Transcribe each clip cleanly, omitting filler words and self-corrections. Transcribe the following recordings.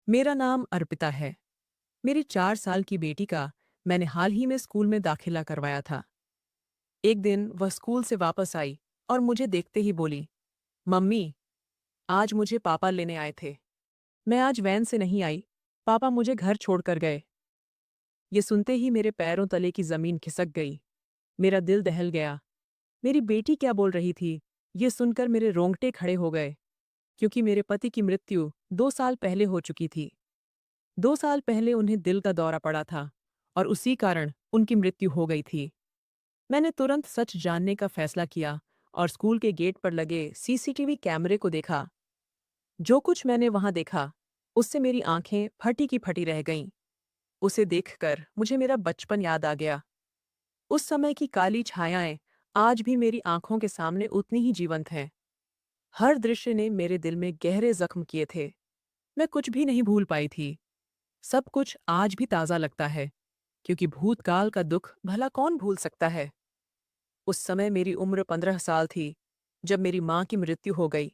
मेरा नाम अर्पिता है। मेरी 4 साल की बेटी का मैंने हाल ही में स्कूल में दाखिला करवाया था। एक दिन वह स्कूल से वापस आई और मुझे देखते ही बोली, मम्मी, आज मुझे पापा लेने आए थे। मैं आज वैन से नहीं आई, पापा मुझे घर छोड़कर गए। ये सुनते ही मेरे पैरों तले की जमीन खिसक गई। मेरा दिल दहल गया। मेरी बेटी क्या बोल रही थी, ये सुनकर मेरे रोंगटे खड़े हो गए, क्योंकि मेरे पति की मृत्यु 2 साल पहले हो चुकी थी। 2 साल पहले उन्हें दिल का दौरा पड़ा था और उसी कारण उनकी मृत्यु हो गई थी। मैंने तुरंत सच जानने का फैसला किया और स्कूल के गेट पर लगे सीसीटीवी कैमरे को देखा। जो कुछ मैंने वहां देखा, उससे मेरी आंखें फटी की फटी रह गईं। उसे देखकर मुझे मेरा बचपन याद आ गया। उस समय की काली छायाएं आज भी मेरी आंखों के सामने उतनी ही जीवंत हैं। हर दृश्य ने मेरे दिल में गहरे जख्म किए थे। मैं कुछ भी नहीं भूल पाई थी। सब कुछ आज भी ताज़ा लगता है, क्योंकि भूतकाल का दुख भला कौन भूल सकता है। उस समय मेरी उम्र 15 साल थी, जब मेरी माँ की मृत्यु हो गई।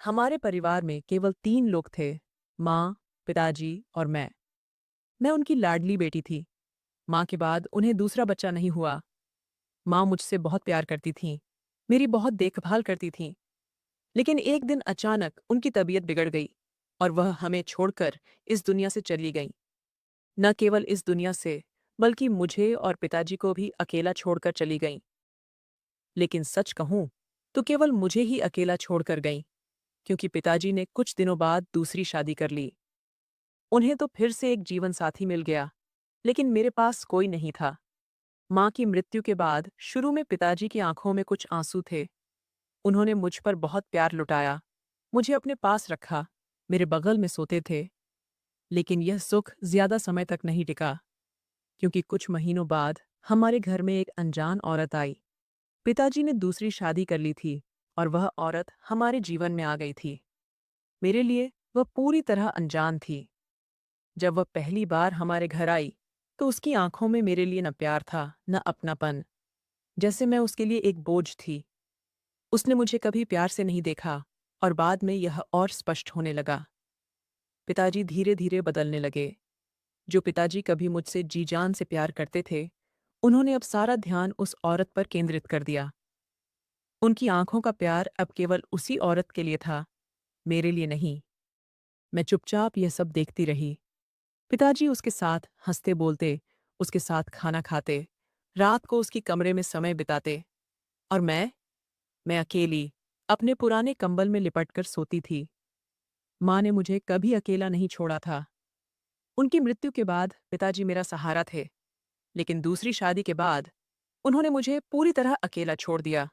हमारे परिवार में केवल 3 लोग थे, माँ, पिताजी और मैं उनकी लाडली बेटी थी। माँ के बाद उन्हें दूसरा बच्चा नहीं हुआ। माँ मुझसे बहुत प्यार करती थीं, मेरी बहुत देखभाल करती थीं। लेकिन एक दिन अचानक उनकी तबीयत बिगड़ गई और वह हमें छोड़कर इस दुनिया से चली गईं। न केवल इस दुनिया से, बल्कि मुझे और पिताजी को भी अकेला छोड़कर चली गईं। लेकिन सच कहूं तो केवल मुझे ही अकेला छोड़कर गईं, क्योंकि पिताजी ने कुछ दिनों बाद दूसरी शादी कर ली। उन्हें तो फिर से एक जीवन साथी मिल गया, लेकिन मेरे पास कोई नहीं था। माँ की मृत्यु के बाद शुरू में पिताजी की आंखों में कुछ आंसू थे। उन्होंने मुझ पर बहुत प्यार लुटाया, मुझे अपने पास रखा, मेरे बगल में सोते थे। लेकिन यह सुख ज्यादा समय तक नहीं टिका, क्योंकि कुछ महीनों बाद हमारे घर में एक अनजान औरत आई। पिताजी ने दूसरी शादी कर ली थी और वह औरत हमारे जीवन में आ गई थी। मेरे लिए वह पूरी तरह अनजान थी। जब वह पहली बार हमारे घर आई, तो उसकी आंखों में मेरे लिए न प्यार था, न अपनापन। जैसे मैं उसके लिए एक बोझ थी। उसने मुझे कभी प्यार से नहीं देखा और बाद में यह और स्पष्ट होने लगा। पिताजी धीरे धीरे बदलने लगे। जो पिताजी कभी मुझसे जी जान से प्यार करते थे, उन्होंने अब सारा ध्यान उस औरत पर केंद्रित कर दिया। उनकी आंखों का प्यार अब केवल उसी औरत के लिए था, मेरे लिए नहीं। मैं चुपचाप यह सब देखती रही। पिताजी उसके साथ हंसते बोलते, उसके साथ खाना खाते, रात को उसकी कमरे में समय बिताते। और मैं अकेली, अपने पुराने कंबल में लिपटकर सोती थी। माँ ने मुझे कभी अकेला नहीं छोड़ा था। उनकी मृत्यु के बाद पिताजी मेरा सहारा थे, लेकिन दूसरी शादी के बाद उन्होंने मुझे पूरी तरह अकेला छोड़ दिया।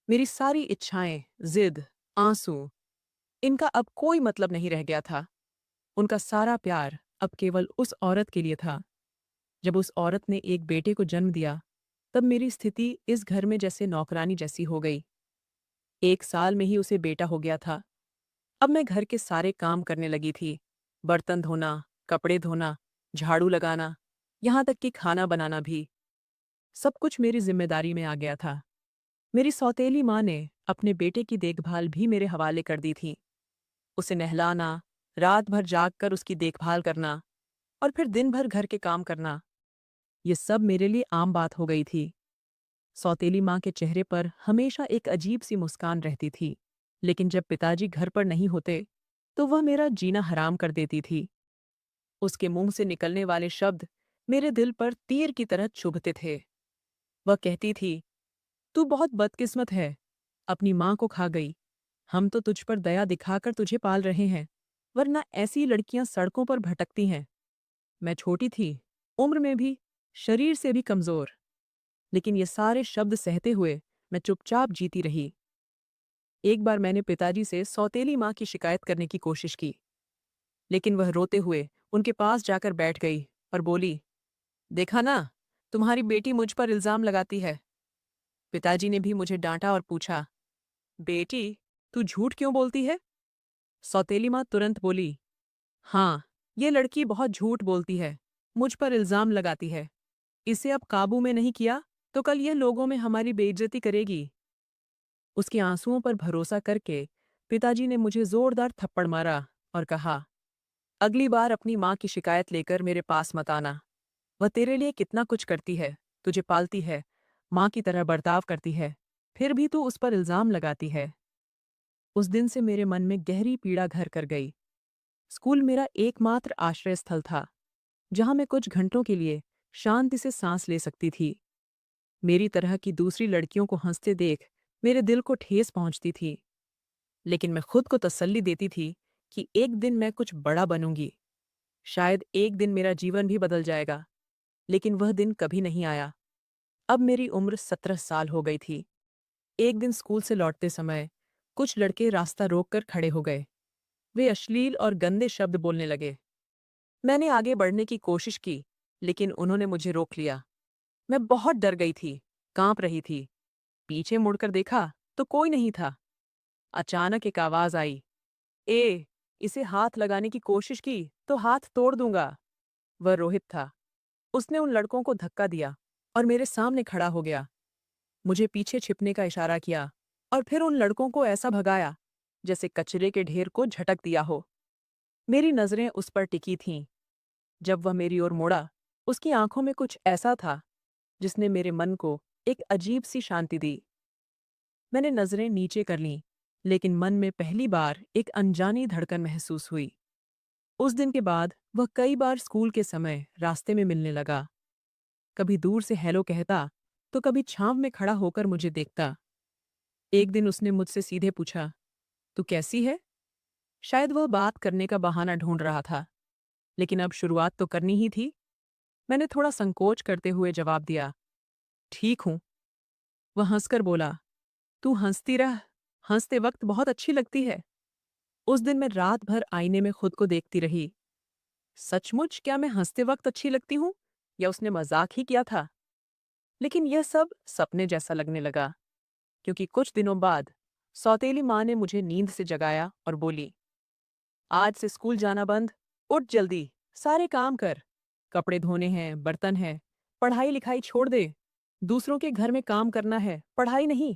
मेरी सारी इच्छाएं, जिद, आंसू, इनका अब कोई मतलब नहीं रह गया था। उनका सारा प्यार अब केवल उस औरत के लिए था। जब उस औरत ने एक बेटे को जन्म दिया, तब मेरी स्थिति इस घर में जैसे नौकरानी जैसी हो गई। 1 साल में ही उसे बेटा हो गया था। अब मैं घर के सारे काम करने लगी थी। बर्तन धोना, कपड़े धोना, झाड़ू लगाना, यहाँ तक कि खाना बनाना भी। सब कुछ मेरी जिम्मेदारी में आ गया था। मेरी सौतेली माँ ने अपने बेटे की देखभाल भी मेरे हवाले कर दी थी। उसे नहलाना, रात भर जागकर उसकी देखभाल करना और फिर दिन भर घर के काम करना, ये सब मेरे लिए आम बात हो गई थी। सौतेली माँ के चेहरे पर हमेशा एक अजीब सी मुस्कान रहती थी, लेकिन जब पिताजी घर पर नहीं होते, तो वह मेरा जीना हराम कर देती थी। उसके मुंह से निकलने वाले शब्द मेरे दिल पर तीर की तरह चुभते थे। वह कहती थी, तू बहुत बदकिस्मत है, अपनी माँ को खा गई। हम तो तुझ पर दया दिखाकर तुझे पाल रहे हैं, वरना ऐसी लड़कियां सड़कों पर भटकती हैं। मैं छोटी थी, उम्र में भी, शरीर से भी कमजोर, लेकिन ये सारे शब्द सहते हुए मैं चुपचाप जीती रही। एक बार मैंने पिताजी से सौतेली माँ की शिकायत करने की कोशिश की, लेकिन वह रोते हुए उनके पास जाकर बैठ गई और बोली, देखा ना, तुम्हारी बेटी मुझ पर इल्जाम लगाती है। पिताजी ने भी मुझे डांटा और पूछा, बेटी, तू झूठ क्यों बोलती है? सौतेली माँ तुरंत बोली, हाँ, ये लड़की बहुत झूठ बोलती है, मुझ पर इल्जाम लगाती है। इसे अब काबू में नहीं किया तो कल यह लोगों में हमारी बेइज्जती करेगी। उसके आंसुओं पर भरोसा करके पिताजी ने मुझे जोरदार थप्पड़ मारा और कहा, अगली बार अपनी माँ की शिकायत लेकर मेरे पास मत आना। वह तेरे लिए कितना कुछ करती है, तुझे पालती है, माँ की तरह बर्ताव करती है, फिर भी तू उस पर इल्जाम लगाती है। उस दिन से मेरे मन में गहरी पीड़ा घर कर गई। स्कूल मेरा एकमात्र आश्रय स्थल था, जहां मैं कुछ घंटों के लिए शांति से सांस ले सकती थी। मेरी तरह की दूसरी लड़कियों को हंसते देख मेरे दिल को ठेस पहुंचती थी, लेकिन मैं खुद को तसल्ली देती थी कि एक दिन मैं कुछ बड़ा बनूंगी। शायद एक दिन मेरा जीवन भी बदल जाएगा, लेकिन वह दिन कभी नहीं आया। अब मेरी उम्र 17 साल हो गई थी। एक दिन स्कूल से लौटते समय कुछ लड़के रास्ता रोककर खड़े हो गए। वे अश्लील और गंदे शब्द बोलने लगे। मैंने आगे बढ़ने की कोशिश की, लेकिन उन्होंने मुझे रोक लिया। मैं बहुत डर गई थी, कांप रही थी। पीछे मुड़कर देखा तो कोई नहीं था। अचानक एक आवाज आई, ए, इसे हाथ लगाने की कोशिश की तो हाथ तोड़ दूंगा। वह रोहित था। उसने उन लड़कों को धक्का दिया और मेरे सामने खड़ा हो गया। मुझे पीछे छिपने का इशारा किया और फिर उन लड़कों को ऐसा भगाया जैसे कचरे के ढेर को झटक दिया हो। मेरी नजरें उस पर टिकी थीं। जब वह मेरी ओर मुड़ा, उसकी आंखों में कुछ ऐसा था जिसने मेरे मन को एक अजीब सी शांति दी। मैंने नजरें नीचे कर लीं, लेकिन मन में पहली बार एक अनजानी धड़कन महसूस हुई। उस दिन के बाद वह कई बार स्कूल के समय रास्ते में मिलने लगा। कभी दूर से हेलो कहता, तो कभी छांव में खड़ा होकर मुझे देखता। एक दिन उसने मुझसे सीधे पूछा, तू कैसी है? शायद वह बात करने का बहाना ढूंढ रहा था, लेकिन अब शुरुआत तो करनी ही थी। मैंने थोड़ा संकोच करते हुए जवाब दिया, ठीक हूं। वह हंसकर बोला, तू हंसती रह, हंसते वक्त बहुत अच्छी लगती है। उस दिन मैं रात भर आईने में खुद को देखती रही। सचमुच क्या मैं हंसते वक्त अच्छी लगती हूं, या उसने मजाक ही किया था? लेकिन यह सब सपने जैसा लगने लगा, क्योंकि कुछ दिनों बाद सौतेली माँ ने मुझे नींद से जगाया और बोली, आज से स्कूल जाना बंद, उठ जल्दी, सारे काम कर। कपड़े धोने हैं, बर्तन है, पढ़ाई लिखाई छोड़ दे। दूसरों के घर में काम करना है, पढ़ाई नहीं।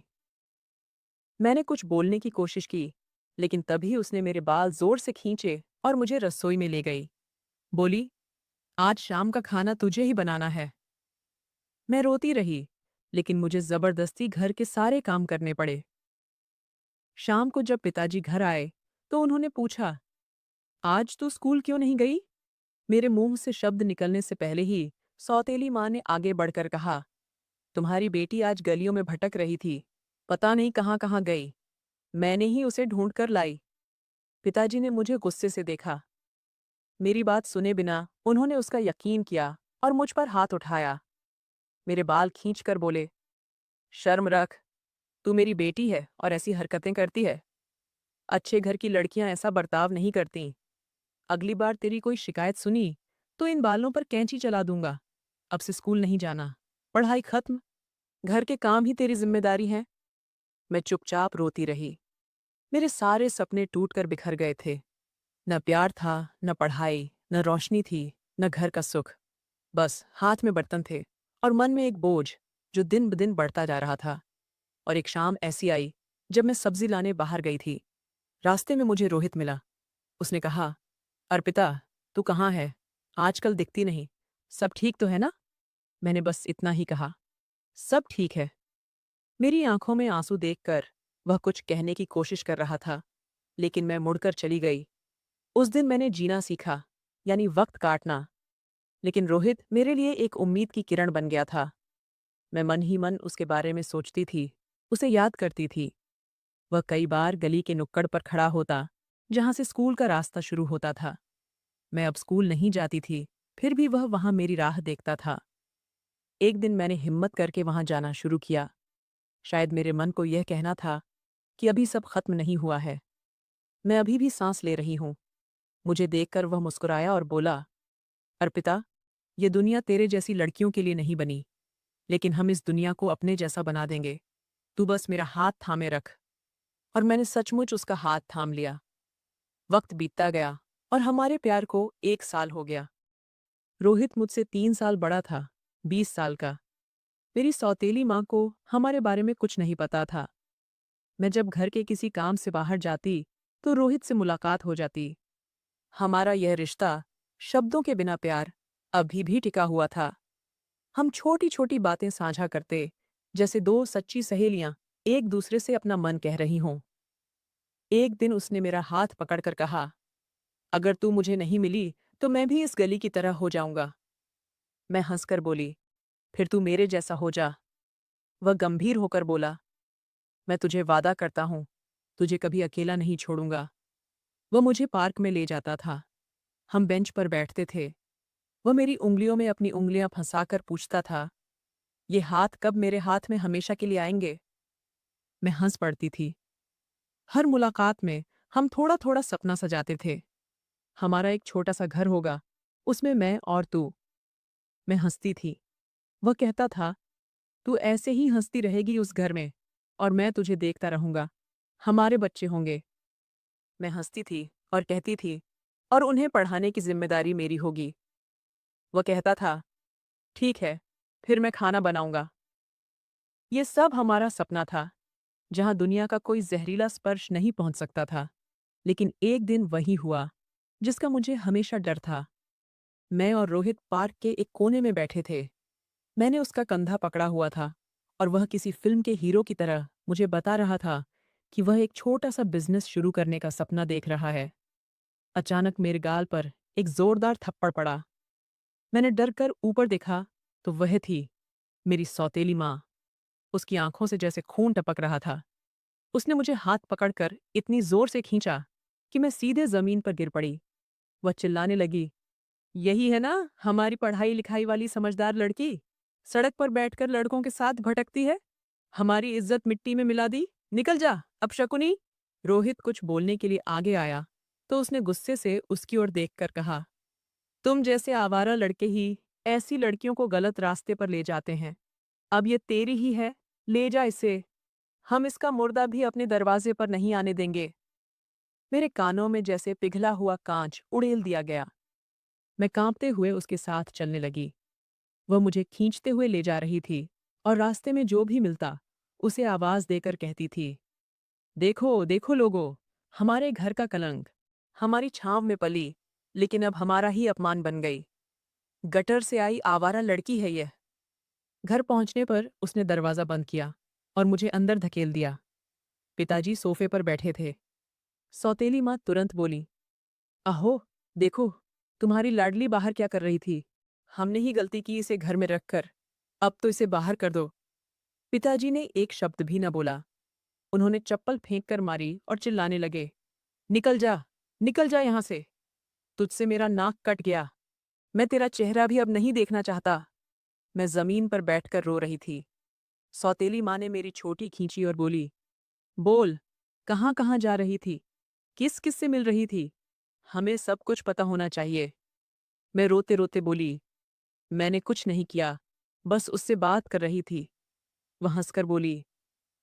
मैंने कुछ बोलने की कोशिश की, लेकिन तभी उसने मेरे बाल जोर से खींचे और मुझे रसोई में ले गई। बोली, आज शाम का खाना तुझे ही बनाना है। मैं रोती रही, लेकिन मुझे जबरदस्ती घर के सारे काम करने पड़े। शाम को जब पिताजी घर आए, तो उन्होंने पूछा, आज तू स्कूल क्यों नहीं गई? मेरे मुंह से शब्द निकलने से पहले ही सौतेली माँ ने आगे बढ़कर कहा, तुम्हारी बेटी आज गलियों में भटक रही थी, पता नहीं कहाँ कहाँ गई। मैंने ही उसे ढूंढ कर लाई। पिताजी ने मुझे गुस्से से देखा। मेरी बात सुने बिना उन्होंने उसका यकीन किया और मुझ पर हाथ उठाया। मेरे बाल खींचकर बोले, शर्म रख, तू मेरी बेटी है और ऐसी हरकतें करती है। अच्छे घर की लड़कियां ऐसा बर्ताव नहीं करती। अगली बार तेरी कोई शिकायत सुनी तो इन बालों पर कैंची चला दूंगा। अब से स्कूल नहीं जाना, पढ़ाई खत्म, घर के काम ही तेरी जिम्मेदारी है। मैं चुपचाप रोती रही। मेरे सारे सपने टूटकर बिखर गए थे। न प्यार था, न पढ़ाई, न रोशनी थी, न घर का सुख। बस हाथ में बर्तन थे और मन में एक बोझ जो दिन ब दिन बढ़ता जा रहा था। और एक शाम ऐसी आई जब मैं सब्जी लाने बाहर गई थी। रास्ते में मुझे रोहित मिला। उसने कहा, अर्पिता, तू कहाँ है? आजकल दिखती नहीं। सब ठीक तो है ना? मैंने बस इतना ही कहा, सब ठीक है। मेरी आंखों में आंसू देखकर वह कुछ कहने की कोशिश कर रहा था, लेकिन मैं मुड़कर चली गई। उस दिन मैंने जीना सीखा, यानी वक्त काटना। लेकिन रोहित मेरे लिए एक उम्मीद की किरण बन गया था। मैं मन ही मन उसके बारे में सोचती थी, उसे याद करती थी। वह कई बार गली के नुक्कड़ पर खड़ा होता, जहां से स्कूल का रास्ता शुरू होता था। मैं अब स्कूल नहीं जाती थी, फिर भी वह वहां मेरी राह देखता था। एक दिन मैंने हिम्मत करके वहां जाना शुरू किया। शायद मेरे मन को यह कहना था कि अभी सब खत्म नहीं हुआ है, मैं अभी भी सांस ले रही हूं। मुझे देखकर वह मुस्कुराया और बोला, अर्पिता, ये दुनिया तेरे जैसी लड़कियों के लिए नहीं बनी, लेकिन हम इस दुनिया को अपने जैसा बना देंगे। तू बस मेरा हाथ थामे रख। और मैंने सचमुच उसका हाथ थाम लिया। वक्त बीतता गया और हमारे प्यार को 1 साल हो गया। रोहित मुझसे 3 साल बड़ा था, 20 साल का। मेरी सौतेली माँ को हमारे बारे में कुछ नहीं पता था। मैं जब घर के किसी काम से बाहर जाती तो रोहित से मुलाकात हो जाती। हमारा यह रिश्ता, शब्दों के बिना प्यार, अभी भी टिका हुआ था। हम छोटी-छोटी बातें साझा करते, जैसे दो सच्ची सहेलियां एक दूसरे से अपना मन कह रही हों। एक दिन उसने मेरा हाथ पकड़कर कहा, अगर तू मुझे नहीं मिली, तो मैं भी इस गली की तरह हो जाऊंगा। मैं हंसकर बोली, फिर तू मेरे जैसा हो जा। वह गंभीर होकर बोला, मैं तुझे वादा करता हूं, तुझे कभी अकेला नहीं छोड़ूंगा। वह मुझे पार्क में ले जाता था। हम बेंच पर बैठते थे। वह मेरी उंगलियों में अपनी उंगलियां फंसाकर पूछता था, ये हाथ कब मेरे हाथ में हमेशा के लिए आएंगे? मैं हंस पड़ती थी। हर मुलाकात में हम थोड़ा-थोड़ा सपना सजाते थे। हमारा एक छोटा-सा घर होगा, उसमें मैं और तू। मैं हंसती थी। वह कहता था, तू ऐसे ही हंसती रहेगी उस घर में, और मैं तुझे देखता रहूंगा। हमारे बच्चे होंगे। मैं हंसती थी और कहती थी, और उन्हें पढ़ाने की जिम्मेदारी मेरी होगी। वह कहता था, ठीक है, फिर मैं खाना बनाऊंगा। ये सब हमारा सपना था, जहां दुनिया का कोई जहरीला स्पर्श नहीं पहुंच सकता था। लेकिन एक दिन वही हुआ, जिसका मुझे हमेशा डर था। मैं और रोहित पार्क के एक कोने में बैठे थे। मैंने उसका कंधा पकड़ा हुआ था, और वह किसी फिल्म के हीरो की तरह मुझे बता रहा था कि वह एक छोटा सा बिजनेस शुरू करने का सपना देख रहा है। अचानक मेरे गाल पर एक जोरदार थप्पड़ पड़ा। मैंने डर कर ऊपर देखा, तो वह थी मेरी सौतेली माँ। उसकी आंखों से जैसे खून टपक रहा था। उसने मुझे हाथ पकड़कर इतनी जोर से खींचा कि मैं सीधे जमीन पर गिर पड़ी। वह चिल्लाने लगी, यही है ना हमारी पढ़ाई लिखाई वाली समझदार लड़की? सड़क पर बैठकर लड़कों के साथ भटकती है। हमारी इज्जत मिट्टी में मिला दी। निकल जा अपशकुनी। रोहित कुछ बोलने के लिए आगे आया, तो उसने गुस्से से उसकी ओर देखकर कहा, तुम जैसे आवारा लड़के ही ऐसी लड़कियों को गलत रास्ते पर ले जाते हैं। अब ये तेरी ही है, ले जा इसे। हम इसका मुर्दा भी अपने दरवाजे पर नहीं आने देंगे। मेरे कानों में जैसे पिघला हुआ कांच उड़ेल दिया गया। मैं कांपते हुए उसके साथ चलने लगी। वह मुझे खींचते हुए ले जा रही थी, और रास्ते में जो भी मिलता उसे आवाज देकर कहती थी, देखो देखो लोगो, हमारे घर का कलंक, हमारी छांव में पली, लेकिन अब हमारा ही अपमान बन गई। गटर से आई आवारा लड़की है यह। घर पहुंचने पर उसने दरवाजा बंद किया और मुझे अंदर धकेल दिया। पिताजी सोफे पर बैठे थे। सौतेली माँ तुरंत बोली, अहो, देखो, तुम्हारी लाडली बाहर क्या कर रही थी? हमने ही गलती की इसे घर में रखकर। अब तो इसे बाहर कर दो। पिताजी ने एक शब्द भी न बोला। उन्होंने चप्पल फेंक कर मारी और चिल्लाने लगे, निकल जा यहां से। तुझसे मेरा नाक कट गया। मैं तेरा चेहरा भी अब नहीं देखना चाहता। मैं जमीन पर बैठकर रो रही थी। सौतेली माँ ने मेरी छोटी खींची और बोली, बोल, कहाँ कहाँ जा रही थी? किस किस से मिल रही थी? हमें सब कुछ पता होना चाहिए। मैं रोते रोते बोली, मैंने कुछ नहीं किया, बस उससे बात कर रही थी। वह हंसकर बोली,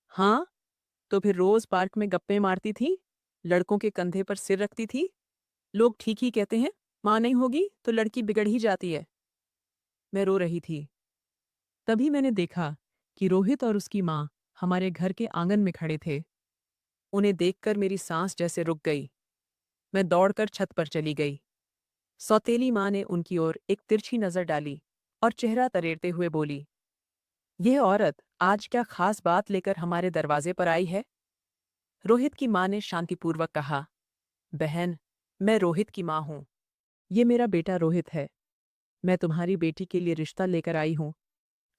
हाँ, तो फिर रोज पार्क में गप्पे मारती थी, लड़कों के कंधे पर सिर रखती थी। लोग ठीक ही कहते हैं, माँ नहीं होगी तो लड़की बिगड़ ही जाती है। मैं रो रही थी। तभी मैंने देखा कि रोहित और उसकी माँ हमारे घर के आंगन में खड़े थे। उन्हें देखकर मेरी सांस जैसे रुक गई। मैं दौड़कर छत पर चली गई। सौतेली माँ ने उनकी ओर एक तिरछी नजर डाली और चेहरा तरेरते हुए बोली, यह औरत आज क्या खास बात लेकर हमारे दरवाजे पर आई है? रोहित की माँ ने शांतिपूर्वक कहा, बहन, मैं रोहित की माँ हूँ। ये मेरा बेटा रोहित है। मैं तुम्हारी बेटी के लिए रिश्ता लेकर आई हूँ।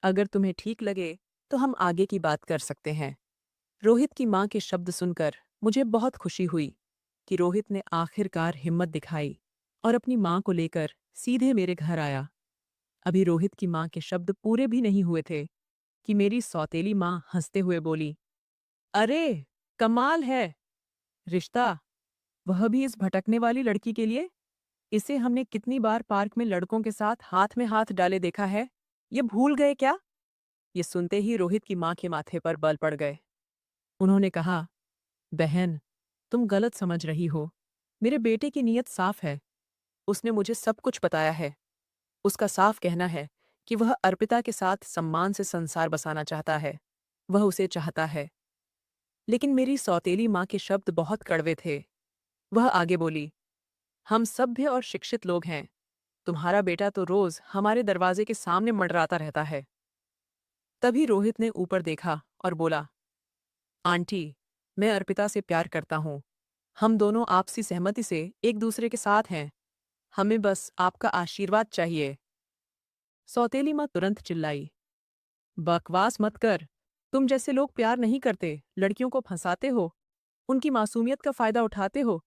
अगर तुम्हें ठीक लगे तो हम आगे की बात कर सकते हैं। रोहित की माँ के शब्द सुनकर मुझे बहुत खुशी हुई कि रोहित ने आखिरकार हिम्मत दिखाई और अपनी माँ को लेकर सीधे मेरे घर आया। अभी रोहित की माँ के शब्द पूरे भी नहीं हुए थे कि मेरी सौतेली माँ हंसते हुए बोली, अरे, कमाल है! रिश्ता, वह भी इस भटकने वाली लड़की के लिए? इसे हमने कितनी बार पार्क में लड़कों के साथ हाथ में हाथ डाले देखा है। ये भूल गए क्या? ये सुनते ही रोहित की माँ के माथे पर बल पड़ गए। उन्होंने कहा, बहन, तुम गलत समझ रही हो। मेरे बेटे की नीयत साफ है। उसने मुझे सब कुछ बताया है। उसका साफ कहना है कि वह अर्पिता के साथ सम्मान से संसार बसाना चाहता है। वह उसे चाहता है। लेकिन मेरी सौतेली माँ के शब्द बहुत कड़वे थे। वह आगे बोली, हम सभ्य और शिक्षित लोग हैं। तुम्हारा बेटा तो रोज हमारे दरवाजे के सामने मंडराता रहता है। तभी रोहित ने ऊपर देखा और बोला, आंटी, मैं अर्पिता से प्यार करता हूँ। हम दोनों आपसी सहमति से एक दूसरे के साथ हैं। हमें बस आपका आशीर्वाद चाहिए। सौतेली माँ तुरंत चिल्लाई, बकवास मत कर। तुम जैसे लोग प्यार नहीं करते, लड़कियों को फंसाते हो, उनकी मासूमियत का फायदा उठाते हो।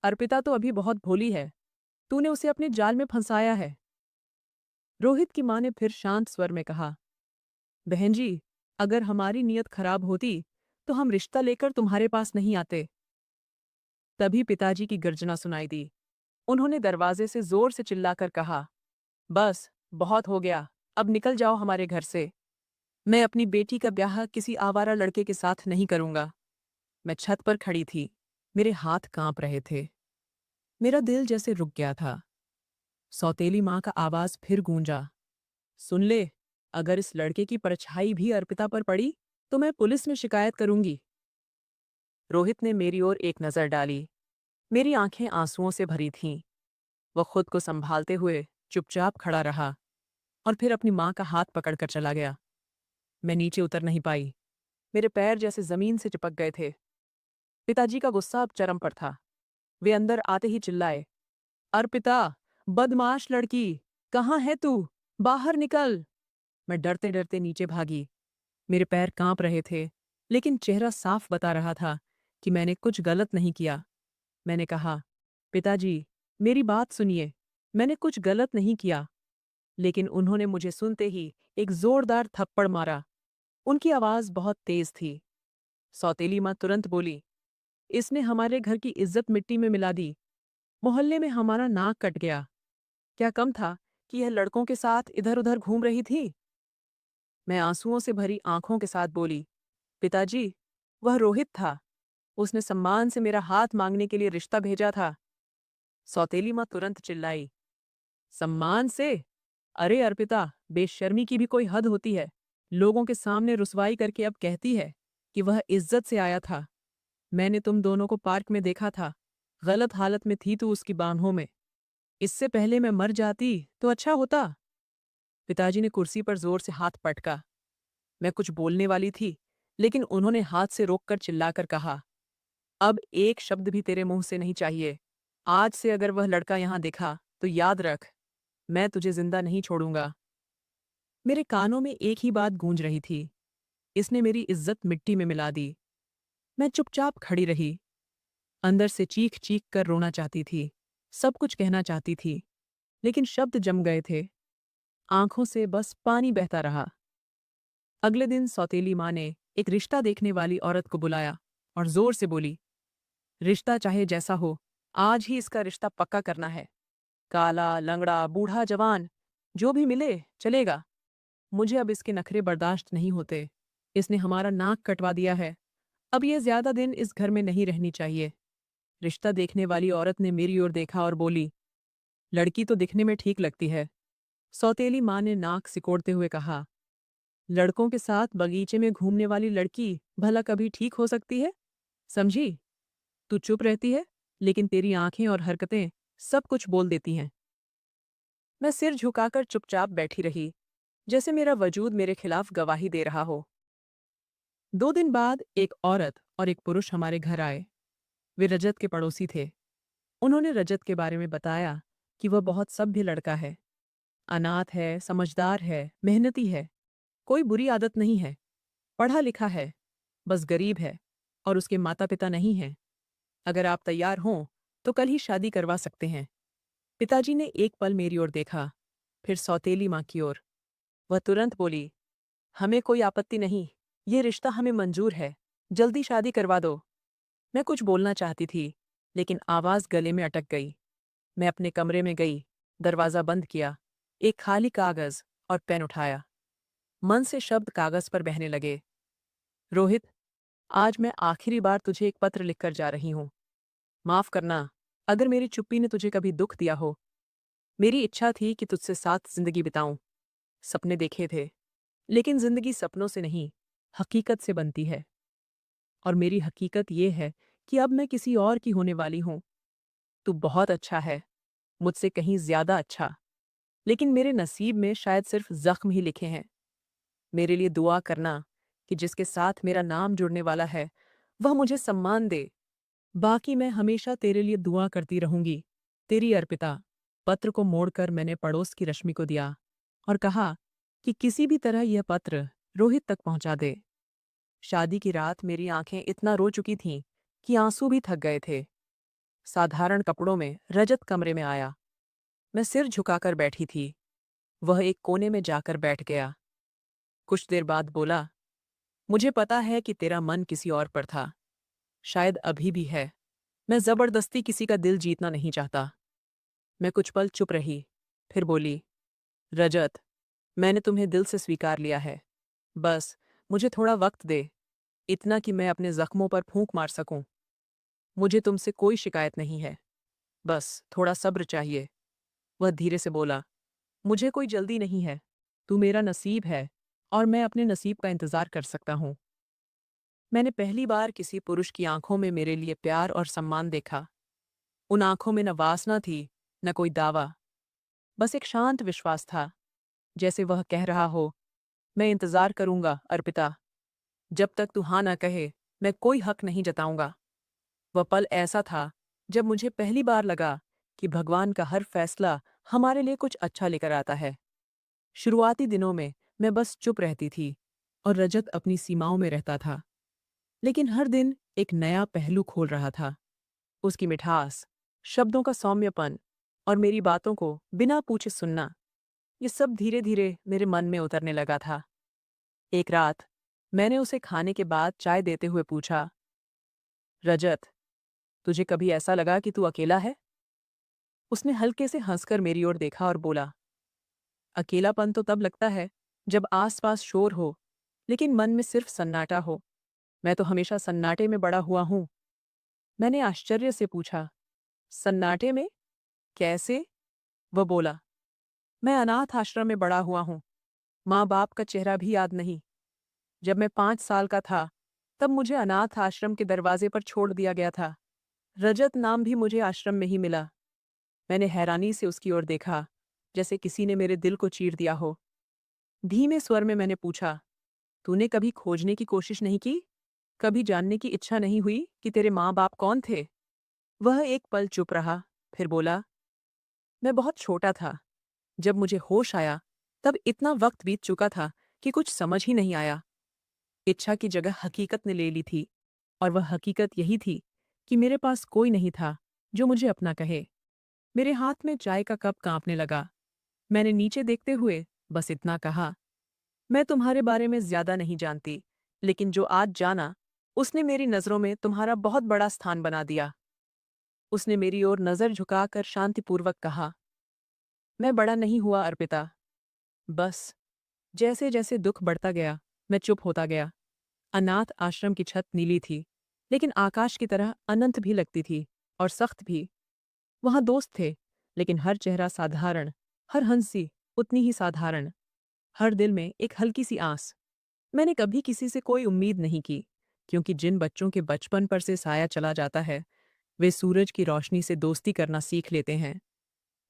अर्पिता तो अभी बहुत भोली है। तूने उसे अपने जाल में फंसाया है। रोहित की माँ ने फिर शांत स्वर में कहा, बहन जी, अगर हमारी नीयत खराब होती तो हम रिश्ता लेकर तुम्हारे पास नहीं आते। तभी पिताजी की गर्जना सुनाई दी। उन्होंने दरवाजे से जोर से चिल्लाकर कहा, बस, बहुत हो गया। अब निकल जाओ हमारे घर से। मैं अपनी बेटी का ब्याह किसी आवारा लड़के के साथ नहीं करूंगा। मैं छत पर खड़ी थी। मेरे हाथ कांप रहे थे। मेरा दिल जैसे रुक गया था। सौतेली माँ का आवाज फिर गूंजा, सुन ले, अगर इस लड़के की परछाई भी अर्पिता पर पड़ी तो मैं पुलिस में शिकायत करूंगी। रोहित ने मेरी ओर एक नजर डाली। मेरी आंखें आंसुओं से भरी थीं। वह खुद को संभालते हुए चुपचाप खड़ा रहा और फिर अपनी माँ का हाथ पकड़कर चला गया। मैं नीचे उतर नहीं पाई। मेरे पैर जैसे जमीन से चिपक गए थे। पिताजी का गुस्सा अब चरम पर था। वे अंदर आते ही चिल्लाए, अर्पिता, बदमाश लड़की, कहाँ है तू? बाहर निकल। मैं डरते डरते नीचे भागी। मेरे पैर कांप रहे थे, लेकिन चेहरा साफ बता रहा था कि मैंने कुछ गलत नहीं किया। मैंने कहा, पिताजी, मेरी बात सुनिए, मैंने कुछ गलत नहीं किया। लेकिन उन्होंने मुझे सुनते ही एक जोरदार थप्पड़ मारा। उनकी आवाज बहुत तेज थी। सौतेली माँ तुरंत बोली, इसने हमारे घर की इज्जत मिट्टी में मिला दी। मोहल्ले में हमारा नाक कट गया। क्या कम था कि यह लड़कों के साथ इधर उधर घूम रही थी? मैं आंसुओं से भरी आंखों के साथ बोली, पिताजी, वह रोहित था। उसने सम्मान से मेरा हाथ मांगने के लिए रिश्ता भेजा था। सौतेली माँ तुरंत चिल्लाई, सम्मान से? अरे अर्पिता, बेशर्मी की भी कोई हद होती है। लोगों के सामने रुसवाई करके अब कहती है कि वह इज्जत से आया था। मैंने तुम दोनों को पार्क में देखा था। गलत हालत में थी तू उसकी बाहों में। इससे पहले मैं मर जाती तो अच्छा होता। पिताजी ने कुर्सी पर जोर से हाथ पटका। मैं कुछ बोलने वाली थी, लेकिन उन्होंने हाथ से रोककर चिल्लाकर कहा, अब एक शब्द भी तेरे मुंह से नहीं चाहिए। आज से अगर वह लड़का यहां दिखा तो याद रख, मैं तुझे जिंदा नहीं छोड़ूंगा। मेरे कानों में एक ही बात गूंज रही थी, इसने मेरी इज्जत मिट्टी में मिला दी। मैं चुपचाप खड़ी रही। अंदर से चीख चीख कर रोना चाहती थी, सब कुछ कहना चाहती थी, लेकिन शब्द जम गए थे। आंखों से बस पानी बहता रहा। अगले दिन सौतेली माँ ने एक रिश्ता देखने वाली औरत को बुलाया और जोर से बोली, रिश्ता चाहे जैसा हो, आज ही इसका रिश्ता पक्का करना है। काला, लंगड़ा, बूढ़ा, जवान, जो भी मिले चलेगा। मुझे अब इसके नखरे बर्दाश्त नहीं होते। इसने हमारा नाक कटवा दिया है। अब ये ज्यादा दिन इस घर में नहीं रहनी चाहिए। रिश्ता देखने वाली औरत ने मेरी ओर देखा और बोली, लड़की तो दिखने में ठीक लगती है। सौतेली माँ ने नाक सिकोड़ते हुए कहा, लड़कों के साथ बगीचे में घूमने वाली लड़की भला कभी ठीक हो सकती है? समझी? तू चुप रहती है, लेकिन तेरी आंखें और हरकतें सब कुछ बोल देती हैं। मैं सिर झुकाकर चुपचाप बैठी रही, जैसे मेरा वजूद मेरे खिलाफ गवाही दे रहा हो। 2 दिन बाद एक औरत और एक पुरुष हमारे घर आए। वे रजत के पड़ोसी थे। उन्होंने रजत के बारे में बताया कि वह बहुत सभ्य लड़का है, अनाथ है, समझदार है, मेहनती है, कोई बुरी आदत नहीं है, पढ़ा लिखा है, बस गरीब है और उसके माता पिता नहीं हैं। अगर आप तैयार हों तो कल ही शादी करवा सकते हैं। पिताजी ने एक पल मेरी ओर देखा, फिर सौतेली माँ की ओर। वह तुरंत बोली, हमें कोई आपत्ति नहीं, ये रिश्ता हमें मंजूर है, जल्दी शादी करवा दो। मैं कुछ बोलना चाहती थी, लेकिन आवाज गले में अटक गई। मैं अपने कमरे में गई, दरवाजा बंद किया, एक खाली कागज और पेन उठाया। मन से शब्द कागज पर बहने लगे। रोहित, आज मैं आखिरी बार तुझे एक पत्र लिखकर जा रही हूँ। माफ करना अगर मेरी चुप्पी ने तुझे कभी दुख दिया हो। मेरी इच्छा थी कि तुझसे साथ जिंदगी बिताऊं। सपने देखे थे, लेकिन जिंदगी सपनों से नहीं, हकीकत से बनती है। और मेरी हकीकत ये है कि अब मैं किसी और की होने वाली हूं। तू बहुत अच्छा है, मुझसे कहीं ज्यादा अच्छा। लेकिन मेरे नसीब में शायद सिर्फ जख्म ही लिखे हैं। मेरे लिए दुआ करना कि जिसके साथ मेरा नाम जुड़ने वाला है वह मुझे सम्मान दे। बाकी मैं हमेशा तेरे लिए दुआ करती रहूंगी। तेरी अर्पिता। पत्र को मोड़कर मैंने पड़ोस की रश्मि को दिया और कहा कि किसी भी तरह यह पत्र रोहित तक पहुंचा दे। शादी की रात मेरी आंखें इतना रो चुकी थीं कि आंसू भी थक गए थे। साधारण कपड़ों में रजत कमरे में आया। मैं सिर झुकाकर बैठी थी। वह एक कोने में जाकर बैठ गया। कुछ देर बाद बोला, मुझे पता है कि तेरा मन किसी और पर था। शायद अभी भी है। मैं जबरदस्ती किसी का दिल जीतना नहीं चाहता। मैं कुछ पल चुप रही, फिर बोली, रजत, मैंने तुम्हें दिल से स्वीकार लिया है। बस मुझे थोड़ा वक्त दे, इतना कि मैं अपने जख्मों पर फूंक मार सकूं। मुझे तुमसे कोई शिकायत नहीं है, बस थोड़ा सब्र चाहिए। वह धीरे से बोला, मुझे कोई जल्दी नहीं है। तू मेरा नसीब है और मैं अपने नसीब का इंतजार कर सकता हूं। मैंने पहली बार किसी पुरुष की आंखों में मेरे लिए प्यार और सम्मान देखा। उन आंखों में न वासना थी, न कोई दावा, बस एक शांत विश्वास था, जैसे वह कह रहा हो, मैं इंतजार करूंगा अर्पिता। जब तक तू हाँ ना कहे मैं कोई हक नहीं जताऊंगा। वह पल ऐसा था जब मुझे पहली बार लगा कि भगवान का हर फैसला हमारे लिए कुछ अच्छा लेकर आता है। शुरुआती दिनों में मैं बस चुप रहती थी और रजत अपनी सीमाओं में रहता था। लेकिन हर दिन एक नया पहलू खोल रहा था। उसकी मिठास, शब्दों का सौम्यपन और मेरी बातों को बिना पूछे सुनना, ये सब धीरे धीरे मेरे मन में उतरने लगा था। एक रात मैंने उसे खाने के बाद चाय देते हुए पूछा, रजत, तुझे कभी ऐसा लगा कि तू अकेला है? उसने हल्के से हंसकर मेरी ओर देखा और बोला, अकेलापन तो तब लगता है जब आसपास शोर हो, लेकिन मन में सिर्फ सन्नाटा हो। मैं तो हमेशा सन्नाटे में बड़ा हुआ हूं। मैंने आश्चर्य से पूछा, सन्नाटे में? कैसे? वह बोला, मैं अनाथ आश्रम में बड़ा हुआ हूं। माँ बाप का चेहरा भी याद नहीं। जब मैं 5 साल का था तब मुझे अनाथ आश्रम के दरवाजे पर छोड़ दिया गया था। रजत नाम भी मुझे आश्रम में ही मिला। मैंने हैरानी से उसकी ओर देखा, जैसे किसी ने मेरे दिल को चीर दिया हो। धीमे स्वर में मैंने पूछा, तूने कभी खोजने की कोशिश नहीं की? कभी जानने की इच्छा नहीं हुई कि तेरे माँ बाप कौन थे? वह एक पल चुप रहा, फिर बोला, मैं बहुत छोटा था। जब मुझे होश आया तब इतना वक्त बीत चुका था कि कुछ समझ ही नहीं आया। इच्छा की जगह हकीकत ने ले ली थी, और वह हकीकत यही थी कि मेरे पास कोई नहीं था जो मुझे अपना कहे। मेरे हाथ में चाय का कप कांपने लगा। मैंने नीचे देखते हुए बस इतना कहा, मैं तुम्हारे बारे में ज्यादा नहीं जानती, लेकिन जो आज जाना उसने मेरी नजरों में तुम्हारा बहुत बड़ा स्थान बना दिया। उसने मेरी ओर नजर झुकाकर शांतिपूर्वक कहा, मैं बड़ा नहीं हुआ अर्पिता। बस जैसे जैसे दुख बढ़ता गया मैं चुप होता गया। अनाथ आश्रम की छत नीली थी, लेकिन आकाश की तरह अनंत भी लगती थी, और सख्त भी। वहां दोस्त थे, लेकिन हर चेहरा साधारण, हर हंसी उतनी ही साधारण, हर दिल में एक हल्की सी आस। मैंने कभी किसी से कोई उम्मीद नहीं की, क्योंकि जिन बच्चों के बचपन पर से साया चला जाता है वे सूरज की रोशनी से दोस्ती करना सीख लेते हैं।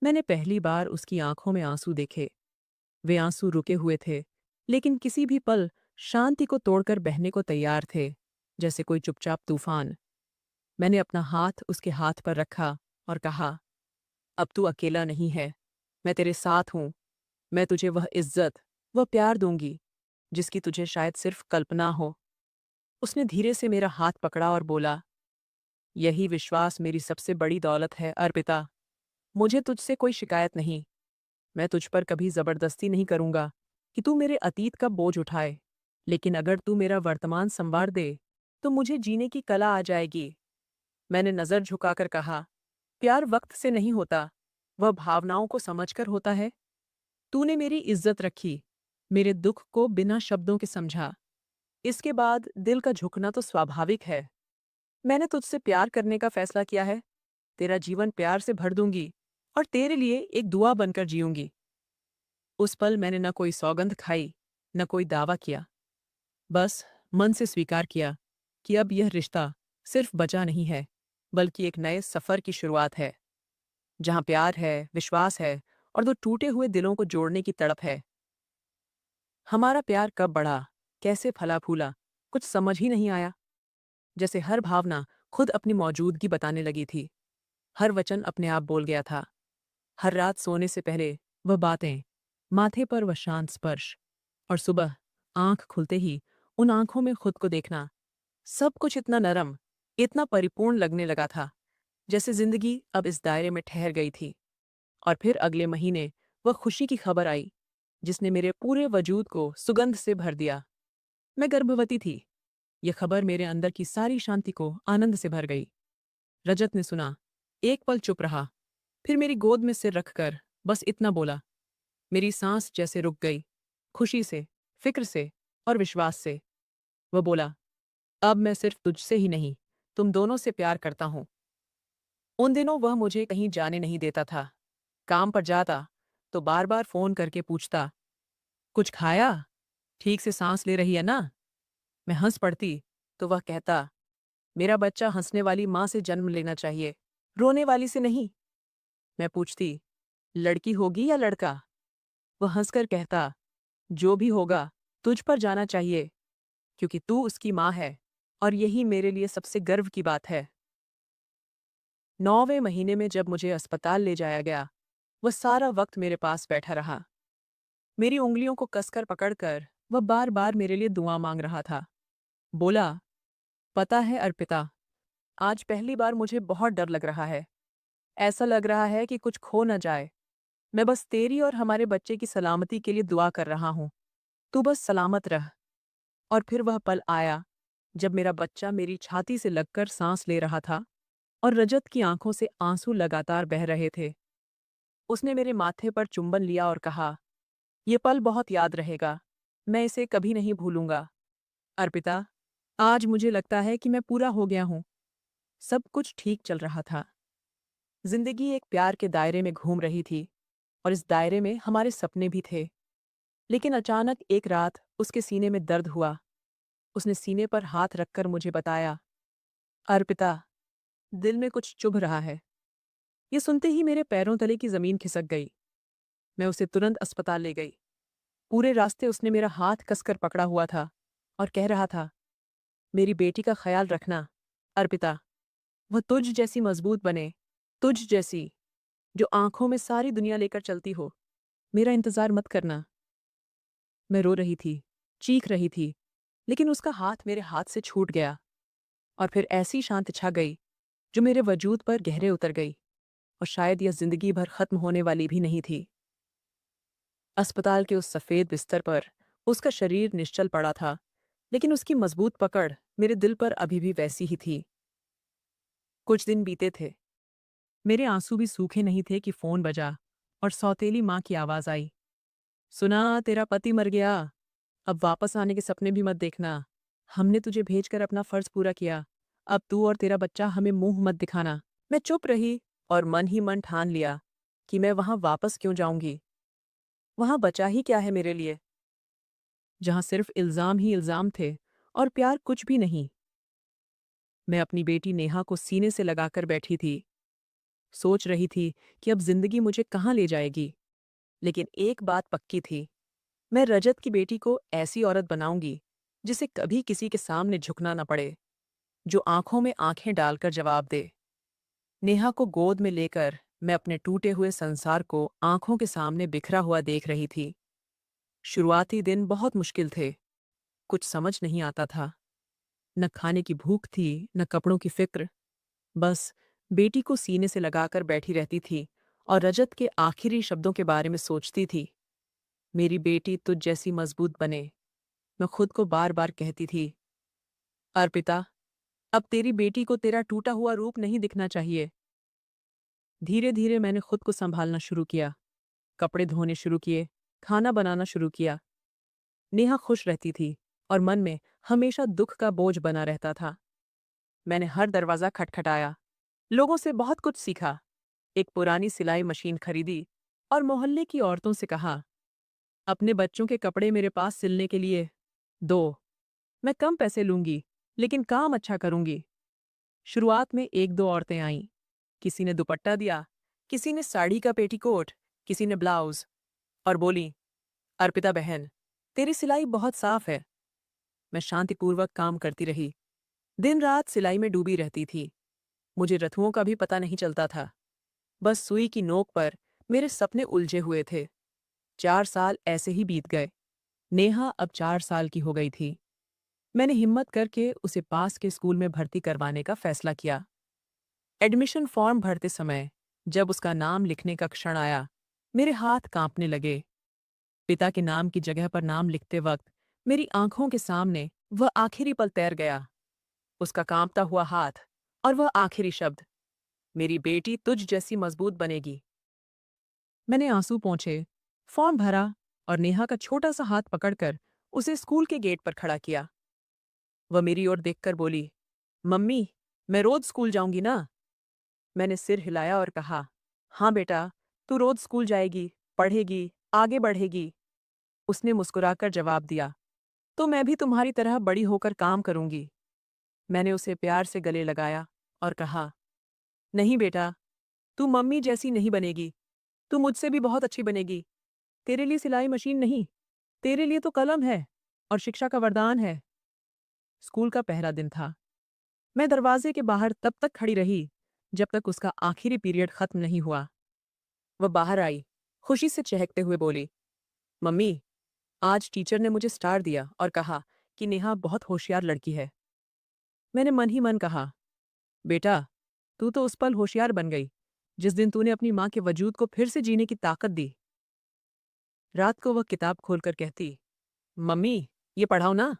मैंने पहली बार उसकी आंखों में आंसू देखे। वे आंसू रुके हुए थे, लेकिन किसी भी पल शांति को तोड़कर बहने को तैयार थे, जैसे कोई चुपचाप तूफान। मैंने अपना हाथ उसके हाथ पर रखा और कहा, अब तू अकेला नहीं है, मैं तेरे साथ हूं। मैं तुझे वह इज्जत, वह प्यार दूंगी जिसकी तुझे शायद सिर्फ कल्पना हो। उसने धीरे से मेरा हाथ पकड़ा और बोला, यही विश्वास मेरी सबसे बड़ी दौलत है अर्पिता। मुझे तुझसे कोई शिकायत नहीं। मैं तुझ पर कभी जबरदस्ती नहीं करूंगा कि तू मेरे अतीत का बोझ उठाए, लेकिन अगर तू मेरा वर्तमान संवार दे तो मुझे जीने की कला आ जाएगी। मैंने नजर झुकाकर कहा, प्यार वक्त से नहीं होता, वह भावनाओं को समझकर होता है। तूने मेरी इज्जत रखी, मेरे दुख को बिना शब्दों के समझा। इसके बाद दिल का झुकना तो स्वाभाविक है। मैंने तुझसे प्यार करने का फैसला किया है। तेरा जीवन प्यार से भर दूंगी और तेरे लिए एक दुआ बनकर जीऊंगी। उस पल मैंने न कोई सौगंध खाई, न कोई दावा किया। बस मन से स्वीकार किया कि अब यह रिश्ता सिर्फ बचा नहीं है, बल्कि एक नए सफर की शुरुआत है। जहाँ प्यार है, विश्वास है और दो टूटे हुए दिलों को जोड़ने की तड़प है। हमारा प्यार कब बढ़ा, कैसे फला फूला, कुछ समझ ही नहीं आया। जैसे हर भावना खुद अपनी मौजूदगी बताने लगी थी। हर वचन अपने आप बोल गया था। हर रात सोने से पहले वह बातें, माथे पर वह शांत स्पर्श, और सुबह आंख खुलते ही उन आंखों में खुद को देखना। सब कुछ इतना नरम, इतना परिपूर्ण लगने लगा था, जैसे जिंदगी अब इस दायरे में ठहर गई थी। और फिर अगले महीने वह खुशी की खबर आई, जिसने मेरे पूरे वजूद को सुगंध से भर दिया। मैं गर्भवती थी। यह खबर मेरे अंदर की सारी शांति को आनंद से भर गई। रजत ने सुना, एक पल चुप रहा, फिर मेरी गोद में सिर रखकर बस इतना बोला। मेरी सांस जैसे रुक गई, खुशी से, फिक्र से और विश्वास से। वह बोला, अब मैं सिर्फ तुझसे ही नहीं, तुम दोनों से प्यार करता हूं। उन दिनों वह मुझे कहीं जाने नहीं देता था। काम पर जाता तो बार बार फोन करके पूछता, कुछ खाया, ठीक से सांस ले रही है ना। मैं हंस पड़ती तो वह कहता, मेरा बच्चा हंसने वाली माँ से जन्म लेना चाहिए, रोने वाली से नहीं। मैं पूछती, लड़की होगी या लड़का। वह हंसकर कहता, जो भी होगा तुझ पर जाना चाहिए, क्योंकि तू उसकी माँ है, और यही मेरे लिए सबसे गर्व की बात है। 9वें महीने में जब मुझे अस्पताल ले जाया गया, वह सारा वक्त मेरे पास बैठा रहा। मेरी उंगलियों को कसकर पकड़कर वह बार बार मेरे लिए दुआ मांग रहा था। बोला, पता है अर्पिता, आज पहली बार मुझे बहुत डर लग रहा है। ऐसा लग रहा है कि कुछ खो न जाए। मैं बस तेरी और हमारे बच्चे की सलामती के लिए दुआ कर रहा हूँ। तू बस सलामत रह। और फिर वह पल आया, जब मेरा बच्चा मेरी छाती से लगकर सांस ले रहा था और रजत की आंखों से आंसू लगातार बह रहे थे। उसने मेरे माथे पर चुंबन लिया और कहा, ये पल बहुत याद रहेगा, मैं इसे कभी नहीं भूलूंगा। अर्पिता, आज मुझे लगता है कि मैं पूरा हो गया हूँ। सब कुछ ठीक चल रहा था। जिंदगी एक प्यार के दायरे में घूम रही थी, और इस दायरे में हमारे सपने भी थे। लेकिन अचानक एक रात उसके सीने में दर्द हुआ। उसने सीने पर हाथ रखकर मुझे बताया, अर्पिता, दिल में कुछ चुभ रहा है। ये सुनते ही मेरे पैरों तले की जमीन खिसक गई। मैं उसे तुरंत अस्पताल ले गई। पूरे रास्ते उसने मेरा हाथ कसकर पकड़ा हुआ था और कह रहा था, मेरी बेटी का ख्याल रखना अर्पिता। वह तुझ जैसी मजबूत बने, तुझ जैसी, जो आंखों में सारी दुनिया लेकर चलती हो। मेरा इंतजार मत करना। मैं रो रही थी, चीख रही थी, लेकिन उसका हाथ मेरे हाथ से छूट गया। और फिर ऐसी शांति छा गई, जो मेरे वजूद पर गहरे उतर गई, और शायद यह जिंदगी भर खत्म होने वाली भी नहीं थी। अस्पताल के उस सफ़ेद बिस्तर पर उसका शरीर निश्चल पड़ा था, लेकिन उसकी मजबूत पकड़ मेरे दिल पर अभी भी वैसी ही थी। कुछ दिन बीते थे। मेरे आंसू भी सूखे नहीं थे कि फोन बजा और सौतेली माँ की आवाज आई, सुना, तेरा पति मर गया। अब वापस आने के सपने भी मत देखना। हमने तुझे भेजकर अपना फर्ज पूरा किया। अब तू और तेरा बच्चा हमें मुंह मत दिखाना। मैं चुप रही और मन ही मन ठान लिया कि मैं वहां वापस क्यों जाऊंगी। वहां बचा ही क्या है मेरे लिए, जहां सिर्फ इल्जाम ही इल्जाम थे और प्यार कुछ भी नहीं। मैं अपनी बेटी नेहा को सीने से लगाकर बैठी थी, सोच रही थी कि अब जिंदगी मुझे कहाँ ले जाएगी। लेकिन एक बात पक्की थी, मैं रजत की बेटी को ऐसी औरत बनाऊंगी जिसे कभी किसी के सामने झुकना न पड़े, जो आंखों में आंखें डालकर जवाब दे। नेहा को गोद में लेकर मैं अपने टूटे हुए संसार को आंखों के सामने बिखरा हुआ देख रही थी। शुरुआती दिन बहुत मुश्किल थे। कुछ समझ नहीं आता था। न खाने की भूख थी, न कपड़ों की फिक्र। बस बेटी को सीने से लगाकर बैठी रहती थी और रजत के आखिरी शब्दों के बारे में सोचती थी। मेरी बेटी तुझ जैसी मजबूत बने, मैं खुद को बार बार कहती थी। अर्पिता, अब तेरी बेटी को तेरा टूटा हुआ रूप नहीं दिखना चाहिए। धीरे धीरे मैंने खुद को संभालना शुरू किया, कपड़े धोने शुरू किए, खाना बनाना शुरू किया। नेहा खुश रहती थी और मन में हमेशा दुख का बोझ बना रहता था। मैंने हर दरवाज़ा खटखटाया, लोगों से बहुत कुछ सीखा। एक पुरानी सिलाई मशीन खरीदी और मोहल्ले की औरतों से कहा, अपने बच्चों के कपड़े मेरे पास सिलने के लिए दो। मैं कम पैसे लूंगी, लेकिन काम अच्छा करूंगी। शुरुआत में 1-2 औरतें आईं। किसी ने दुपट्टा दिया, किसी ने साड़ी का पेटीकोट, किसी ने ब्लाउज, और बोली, अर्पिता बहन, तेरी सिलाई बहुत साफ है। मैं शांतिपूर्वक काम करती रही। दिन रात सिलाई में डूबी रहती थी। मुझे ऋतुओं का भी पता नहीं चलता था। बस सुई की नोक पर मेरे सपने उलझे हुए थे। 4 साल ऐसे ही बीत गए। नेहा अब 4 साल की हो गई थी। मैंने हिम्मत करके उसे पास के स्कूल में भर्ती करवाने का फैसला किया। एडमिशन फॉर्म भरते समय जब उसका नाम लिखने का क्षण आया, मेरे हाथ कांपने लगे। पिता के नाम की जगह पर नाम लिखते वक्त मेरी आंखों के सामने वह आखिरी पल तैर गया। उसका कांपता हुआ हाथ और वह आखिरी शब्द, मेरी बेटी तुझ जैसी मजबूत बनेगी। मैंने आंसू पोंछे, फॉर्म भरा और नेहा का छोटा सा हाथ पकड़कर उसे स्कूल के गेट पर खड़ा किया। वह मेरी ओर देखकर बोली, मम्मी, मैं रोज स्कूल जाऊंगी ना? मैंने सिर हिलाया और कहा, हाँ बेटा, तू रोज स्कूल जाएगी, पढ़ेगी, आगे बढ़ेगी। उसने मुस्कुराकर जवाब दिया, तो मैं भी तुम्हारी तरह बड़ी होकर काम करूंगी। मैंने उसे प्यार से गले लगाया और कहा, नहीं बेटा, तू मम्मी जैसी नहीं बनेगी, तू मुझसे भी बहुत अच्छी बनेगी। तेरे लिए सिलाई मशीन नहीं, तेरे लिए तो कलम है और शिक्षा का वरदान है। स्कूल का पहला दिन था। मैं दरवाजे के बाहर तब तक खड़ी रही जब तक उसका आखिरी पीरियड खत्म नहीं हुआ। वह बाहर आई, खुशी से चहकते हुए बोली, मम्मी, आज टीचर ने मुझे स्टार दिया और कहा कि नेहा बहुत होशियार लड़की है। मैंने मन ही मन कहा, बेटा, तू तो उस पल होशियार बन गई जिस दिन तूने अपनी माँ के वजूद को फिर से जीने की ताकत दी। रात को वह किताब खोलकर कहती, मम्मी, ये पढ़ाओ ना।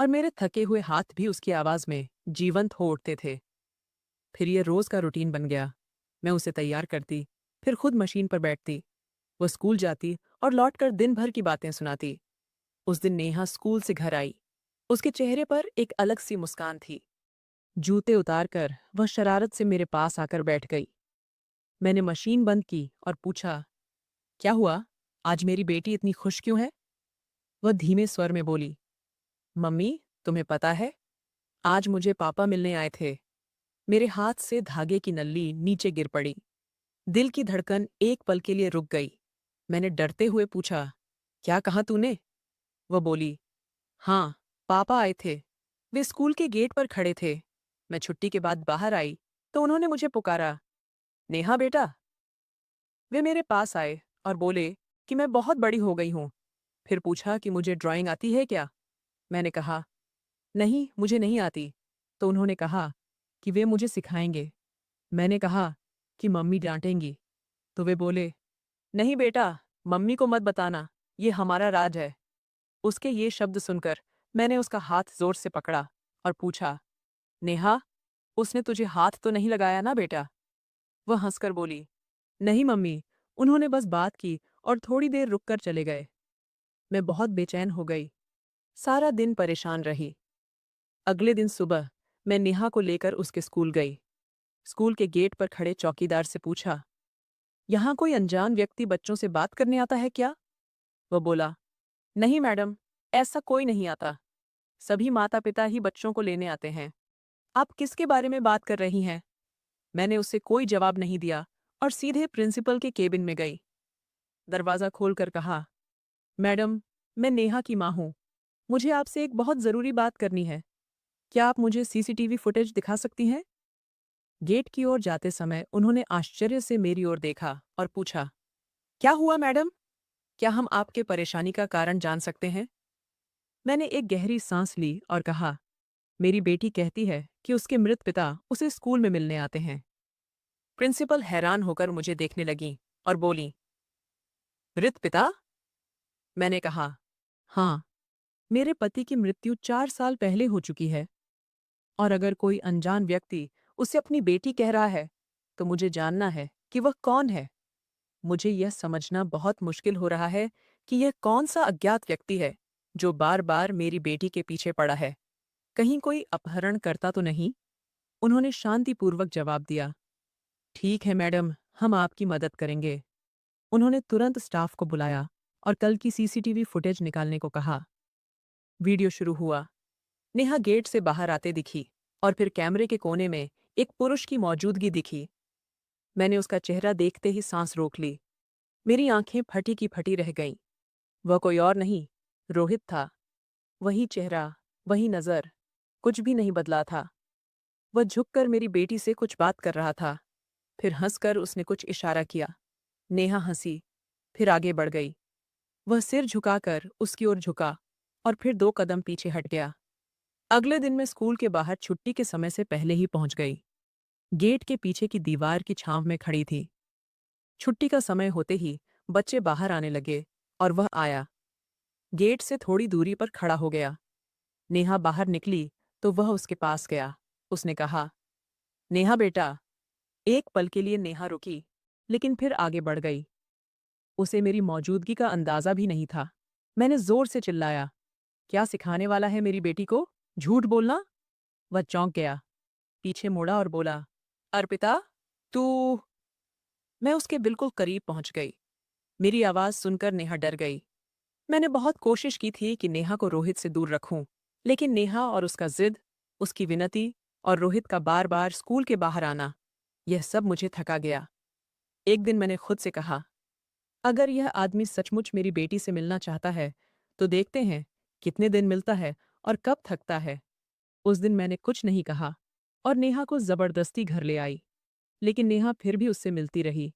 और मेरे थके हुए हाथ भी उसकी आवाज में जीवंत हो उठते थे। फिर ये रोज का रूटीन बन गया। मैं उसे तैयार करती, फिर खुद मशीन पर बैठती। वह स्कूल जाती और लौटकर दिन भर की बातें सुनाती। उस दिन नेहा स्कूल से घर आई। उसके चेहरे पर एक अलग सी मुस्कान थी। जूते उतारकर वह शरारत से मेरे पास आकर बैठ गई। मैंने मशीन बंद की और पूछा, क्या हुआ? आज मेरी बेटी इतनी खुश क्यों है? वह धीमे स्वर में बोली, मम्मी, तुम्हें पता है, आज मुझे पापा मिलने आए थे। मेरे हाथ से धागे की नल्ली नीचे गिर पड़ी। दिल की धड़कन एक पल के लिए रुक गई। मैंने डरते हुए पूछा, क्या कहा तूने? वह बोली, हाँ, पापा आए थे। वे स्कूल के गेट पर खड़े थे। मैं छुट्टी के बाद बाहर आई तो उन्होंने मुझे पुकारा, नेहा बेटा। वे मेरे पास आए और बोले कि मैं बहुत बड़ी हो गई हूँ। फिर पूछा कि मुझे ड्राइंग आती है क्या? मैंने कहा, नहीं, मुझे नहीं आती। तो उन्होंने कहा कि वे मुझे सिखाएंगे। मैंने कहा कि मम्मी डांटेंगी। तो वे बोले, नहीं बेटा, मम्मी को मत बताना, ये हमारा राज है। उसके ये शब्द सुनकर मैंने उसका हाथ जोर से पकड़ा और पूछा, नेहा, उसने तुझे हाथ तो नहीं लगाया ना बेटा? वह हंसकर बोली, नहीं मम्मी, उन्होंने बस बात की और थोड़ी देर रुककर चले गए। मैं बहुत बेचैन हो गई। सारा दिन परेशान रही। अगले दिन सुबह मैं नेहा को लेकर उसके स्कूल गई। स्कूल के गेट पर खड़े चौकीदार से पूछा, यहाँ कोई अनजान व्यक्ति बच्चों से बात करने आता है क्या? वह बोला, नहीं मैडम, ऐसा कोई नहीं आता। सभी माता पिता ही बच्चों को लेने आते हैं। आप किसके बारे में बात कर रही हैं? मैंने उससे कोई जवाब नहीं दिया और सीधे प्रिंसिपल के केबिन में गई। दरवाज़ा खोलकर कहा, मैडम, मैं नेहा की माँ हूँ। मुझे आपसे एक बहुत ज़रूरी बात करनी है। क्या आप मुझे सीसीटीवी फुटेज दिखा सकती हैं? गेट की ओर जाते समय उन्होंने आश्चर्य से मेरी ओर देखा और पूछा, क्या हुआ मैडम? क्या हम आपके परेशानी का कारण जान सकते हैं? मैंने एक गहरी सांस ली और कहा, मेरी बेटी कहती है कि उसके मृत पिता उसे स्कूल में मिलने आते हैं। प्रिंसिपल हैरान होकर मुझे देखने लगी और बोली, मृत पिता? मैंने कहा, हाँ, मेरे पति की मृत्यु 4 साल पहले हो चुकी है और अगर कोई अनजान व्यक्ति उसे अपनी बेटी कह रहा है तो मुझे जानना है कि वह कौन है। मुझे यह समझना बहुत मुश्किल हो रहा है कि यह कौन सा अज्ञात व्यक्ति है जो बार बार मेरी बेटी के पीछे पड़ा है। कहीं कोई अपहरण करता तो नहीं? उन्होंने शांतिपूर्वक जवाब दिया, ठीक है मैडम, हम आपकी मदद करेंगे। उन्होंने तुरंत स्टाफ को बुलाया और कल की सीसीटीवी फुटेज निकालने को कहा। वीडियो शुरू हुआ। नेहा गेट से बाहर आते दिखी और फिर कैमरे के कोने में एक पुरुष की मौजूदगी दिखी। मैंने उसका चेहरा देखते ही सांस रोक ली। मेरी आंखें फटी की फटी रह गईं। वह कोई और नहीं, रोहित था। वही चेहरा, वही नज़र, कुछ भी नहीं बदला था। वह झुककर मेरी बेटी से कुछ बात कर रहा था। फिर हंसकर उसने कुछ इशारा किया। नेहा हंसी, फिर आगे बढ़ गई। वह सिर झुकाकर उसकी ओर झुका और फिर 2 कदम पीछे हट गया। अगले दिन मैं स्कूल के बाहर छुट्टी के समय से पहले ही पहुंच गई। गेट के पीछे की दीवार की छांव में खड़ी थी। छुट्टी का समय होते ही बच्चे बाहर आने लगे और वह आया। गेट से थोड़ी दूरी पर खड़ा हो गया। नेहा बाहर निकली तो वह उसके पास गया। उसने कहा, नेहा बेटा। एक पल के लिए नेहा रुकी, लेकिन फिर आगे बढ़ गई। उसे मेरी मौजूदगी का अंदाजा भी नहीं था। मैंने जोर से चिल्लाया, क्या सिखाने वाला है मेरी बेटी को? झूठ बोलना? वह चौंक गया, पीछे मुड़ा और बोला, अर्पिता, तू? मैं उसके बिल्कुल करीब पहुंच गई। मेरी आवाज सुनकर नेहा डर गई। मैंने बहुत कोशिश की थी कि नेहा को रोहित से दूर रखूं, लेकिन नेहा और उसका जिद, उसकी विनती और रोहित का बार बार स्कूल के बाहर आना, यह सब मुझे थका गया। एक दिन मैंने खुद से कहा, अगर यह आदमी सचमुच मेरी बेटी से मिलना चाहता है, तो देखते हैं कितने दिन मिलता है और कब थकता है। उस दिन मैंने कुछ नहीं कहा और नेहा को जबरदस्ती घर ले आई, लेकिन नेहा फिर भी उससे मिलती रही।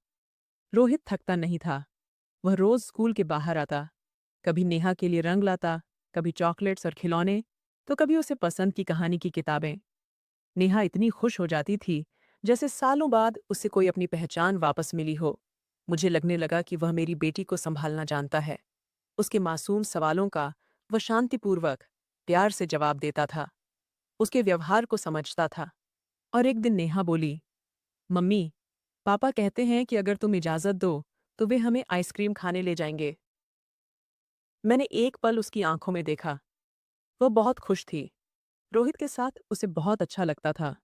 रोहित थकता नहीं था। वह रोज स्कूल के बाहर आता, कभी नेहा के लिए रंग लाता, कभी चॉकलेट्स और खिलौने, तो कभी उसे पसंद की कहानी की किताबें। नेहा इतनी खुश हो जाती थी जैसे सालों बाद उसे कोई अपनी पहचान वापस मिली हो। मुझे लगने लगा कि वह मेरी बेटी को संभालना जानता है। उसके मासूम सवालों का वह शांतिपूर्वक, प्यार से जवाब देता था। उसके व्यवहार को समझता था। और एक दिन नेहा बोली, मम्मी, पापा कहते हैं कि अगर तुम इजाज़त दो तो वे हमें आइसक्रीम खाने ले जाएंगे। मैंने एक पल उसकी आंखों में देखा। वह बहुत खुश थी। रोहित के साथ उसे बहुत अच्छा लगता था।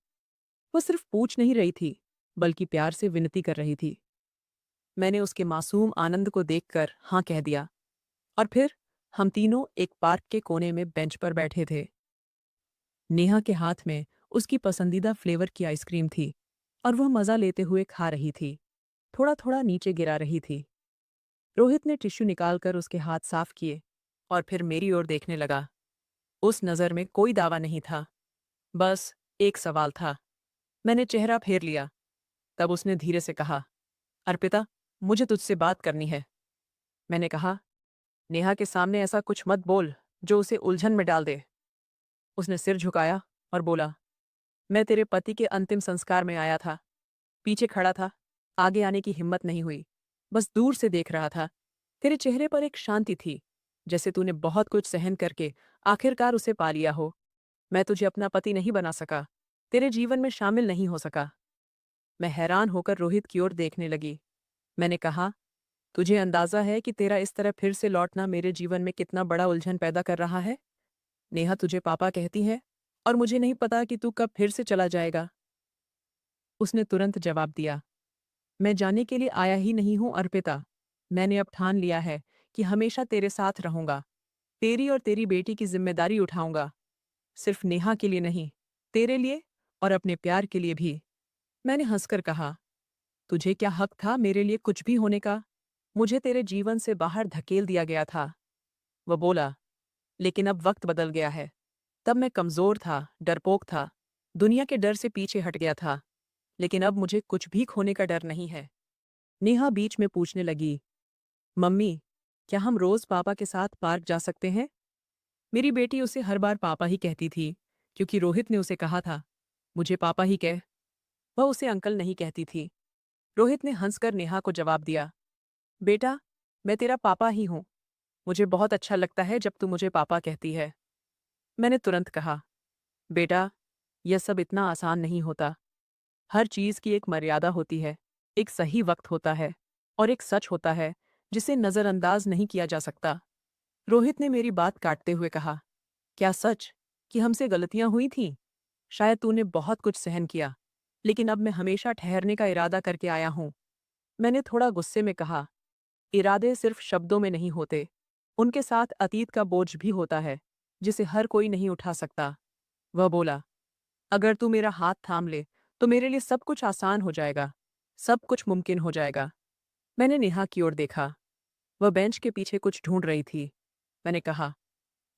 वह सिर्फ पूछ नहीं रही थी, बल्कि प्यार से विनती कर रही थी। मैंने उसके मासूम आनंद को देखकर हाँ कह दिया और फिर हम तीनों एक पार्क के कोने में बेंच पर बैठे थे। नेहा के हाथ में उसकी पसंदीदा फ्लेवर की आइसक्रीम थी और वह मज़ा लेते हुए खा रही थी, थोड़ा थोड़ा नीचे गिरा रही थी। रोहित ने टिश्यू निकालकर उसके हाथ साफ किए और फिर मेरी ओर देखने लगा। उस नज़र में कोई दावा नहीं था, बस एक सवाल था। मैंने चेहरा फेर लिया। तब उसने धीरे से कहा, अर्पिता, मुझे तुझसे बात करनी है। मैंने कहा, नेहा के सामने ऐसा कुछ मत बोल जो उसे उलझन में डाल दे। उसने सिर झुकाया और बोला, मैं तेरे पति के अंतिम संस्कार में आया था, पीछे खड़ा था, आगे आने की हिम्मत नहीं हुई, बस दूर से देख रहा था। तेरे चेहरे पर एक शांति थी, जैसे तूने बहुत कुछ सहन करके आखिरकार उसे पा लिया हो। मैं तुझे अपना पति नहीं बना सका, तेरे जीवन में शामिल नहीं हो सका। मैं हैरान होकर रोहित की ओर देखने लगी। मैंने कहा, तुझे अंदाजा है कि तेरा इस तरह फिर से लौटना मेरे जीवन में कितना बड़ा उलझन पैदा कर रहा है? नेहा तुझे पापा कहती है और मुझे नहीं पता कि तू कब फिर से चला जाएगा। उसने तुरंत जवाब दिया, मैं जाने के लिए आया ही नहीं हूं अर्पिता। मैंने अब ठान लिया है कि हमेशा तेरे साथ रहूंगा, तेरी और तेरी बेटी की जिम्मेदारी उठाऊंगा। सिर्फ नेहा के लिए नहीं, तेरे लिए और अपने प्यार के लिए भी। मैंने हंसकर कहा, तुझे क्या हक था मेरे लिए कुछ भी होने का? मुझे तेरे जीवन से बाहर धकेल दिया गया था। वह बोला, लेकिन अब वक्त बदल गया है। तब मैं कमजोर था, डरपोक था, दुनिया के डर से पीछे हट गया था, लेकिन अब मुझे कुछ भी खोने का डर नहीं है। नेहा बीच में पूछने लगी, मम्मी, क्या हम रोज पापा के साथ पार्क जा सकते हैं? मेरी बेटी उसे हर बार पापा ही कहती थी, क्योंकि रोहित ने उसे कहा था, मुझे पापा ही कह। वह उसे अंकल नहीं कहती थी। रोहित ने हंसकर नेहा को जवाब दिया, बेटा, मैं तेरा पापा ही हूं। मुझे बहुत अच्छा लगता है जब तू मुझे पापा कहती है। मैंने तुरंत कहा, बेटा, यह सब इतना आसान नहीं होता। हर चीज की एक मर्यादा होती है, एक सही वक्त होता है और एक सच होता है जिसे नजरअंदाज नहीं किया जा सकता। रोहित ने मेरी बात काटते हुए कहा, क्या सच कि हमसे गलतियां हुई थीं? शायद तूने बहुत कुछ सहन किया, लेकिन अब मैं हमेशा ठहरने का इरादा करके आया हूं। मैंने थोड़ा गुस्से में कहा, इरादे सिर्फ शब्दों में नहीं होते, उनके साथ अतीत का बोझ भी होता है, जिसे हर कोई नहीं उठा सकता। वह बोला, अगर तू मेरा हाथ थाम ले तो मेरे लिए सब कुछ आसान हो जाएगा। सब कुछ मुमकिन हो जाएगा। मैंने नेहा की ओर देखा। वह बेंच के पीछे कुछ ढूंढ रही थी। मैंने कहा,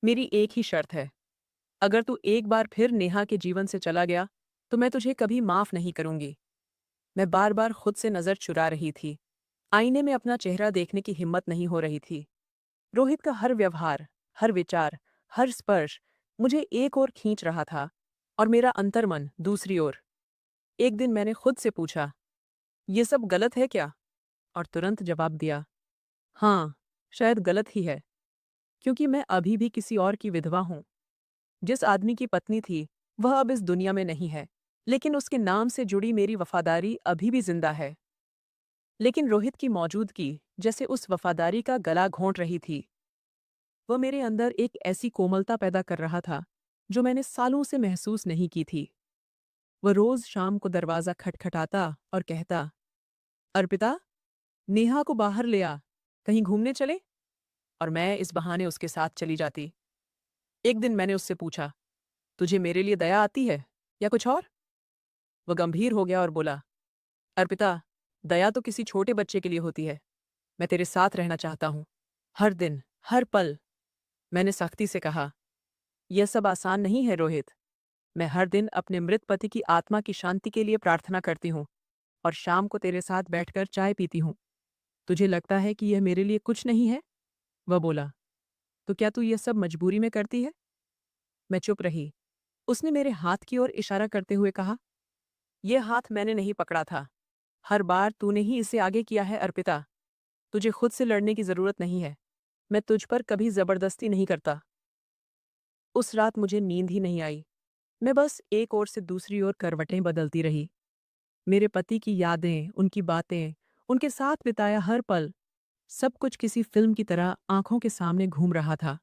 मेरी एक ही शर्त है। अगर तू एक बार फिर नेहा के जीवन से चला गया तो मैं तुझे कभी माफ नहीं करूंगी। मैं बार बार खुद से नजर चुरा रही थी। आईने में अपना चेहरा देखने की हिम्मत नहीं हो रही थी। रोहित का हर व्यवहार, हर विचार, हर स्पर्श मुझे एक ओर खींच रहा था और मेरा अंतर्मन दूसरी ओर। एक दिन मैंने खुद से पूछा, ये सब गलत है क्या? और तुरंत जवाब दिया, हाँ, शायद गलत ही है, क्योंकि मैं अभी भी किसी और की विधवा हूं। जिस आदमी की पत्नी थी, वह अब इस दुनिया में नहीं है, लेकिन उसके नाम से जुड़ी मेरी वफादारी अभी भी जिंदा है। लेकिन रोहित की मौजूदगी जैसे उस वफादारी का गला घोंट रही थी। वह मेरे अंदर एक ऐसी कोमलता पैदा कर रहा था जो मैंने सालों से महसूस नहीं की थी। वह रोज शाम को दरवाजा खटखटाता और कहता, अर्पिता, नेहा को बाहर ले आ, कहीं घूमने चले। और मैं इस बहाने उसके साथ चली जाती। एक दिन मैंने उससे पूछा, तुझे मेरे लिए दया आती है या कुछ और? वह गंभीर हो गया और बोला, अर्पिता, दया तो किसी छोटे बच्चे के लिए होती है। मैं तेरे साथ रहना चाहता हूं, हर दिन, हर पल। मैंने सख्ती से कहा, यह सब आसान नहीं है रोहित। मैं हर दिन अपने मृत पति की आत्मा की शांति के लिए प्रार्थना करती हूँ और शाम को तेरे साथ बैठकर चाय पीती हूँ। तुझे लगता है कि यह मेरे लिए कुछ नहीं है? वह बोला, तो क्या तू यह सब मजबूरी में करती है? मैं चुप रही। उसने मेरे हाथ की ओर इशारा करते हुए कहा, यह हाथ मैंने नहीं पकड़ा था। हर बार तूने ही इसे आगे किया है अर्पिता। तुझे खुद से लड़ने की जरूरत नहीं है। मैं तुझ पर कभी जबरदस्ती नहीं करता। उस रात मुझे नींद ही नहीं आई। मैं बस एक ओर से दूसरी ओर करवटें बदलती रही। मेरे पति की यादें, उनकी बातें, उनके साथ बिताया हर पल, सब कुछ किसी फिल्म की तरह आंखों के सामने घूम रहा था।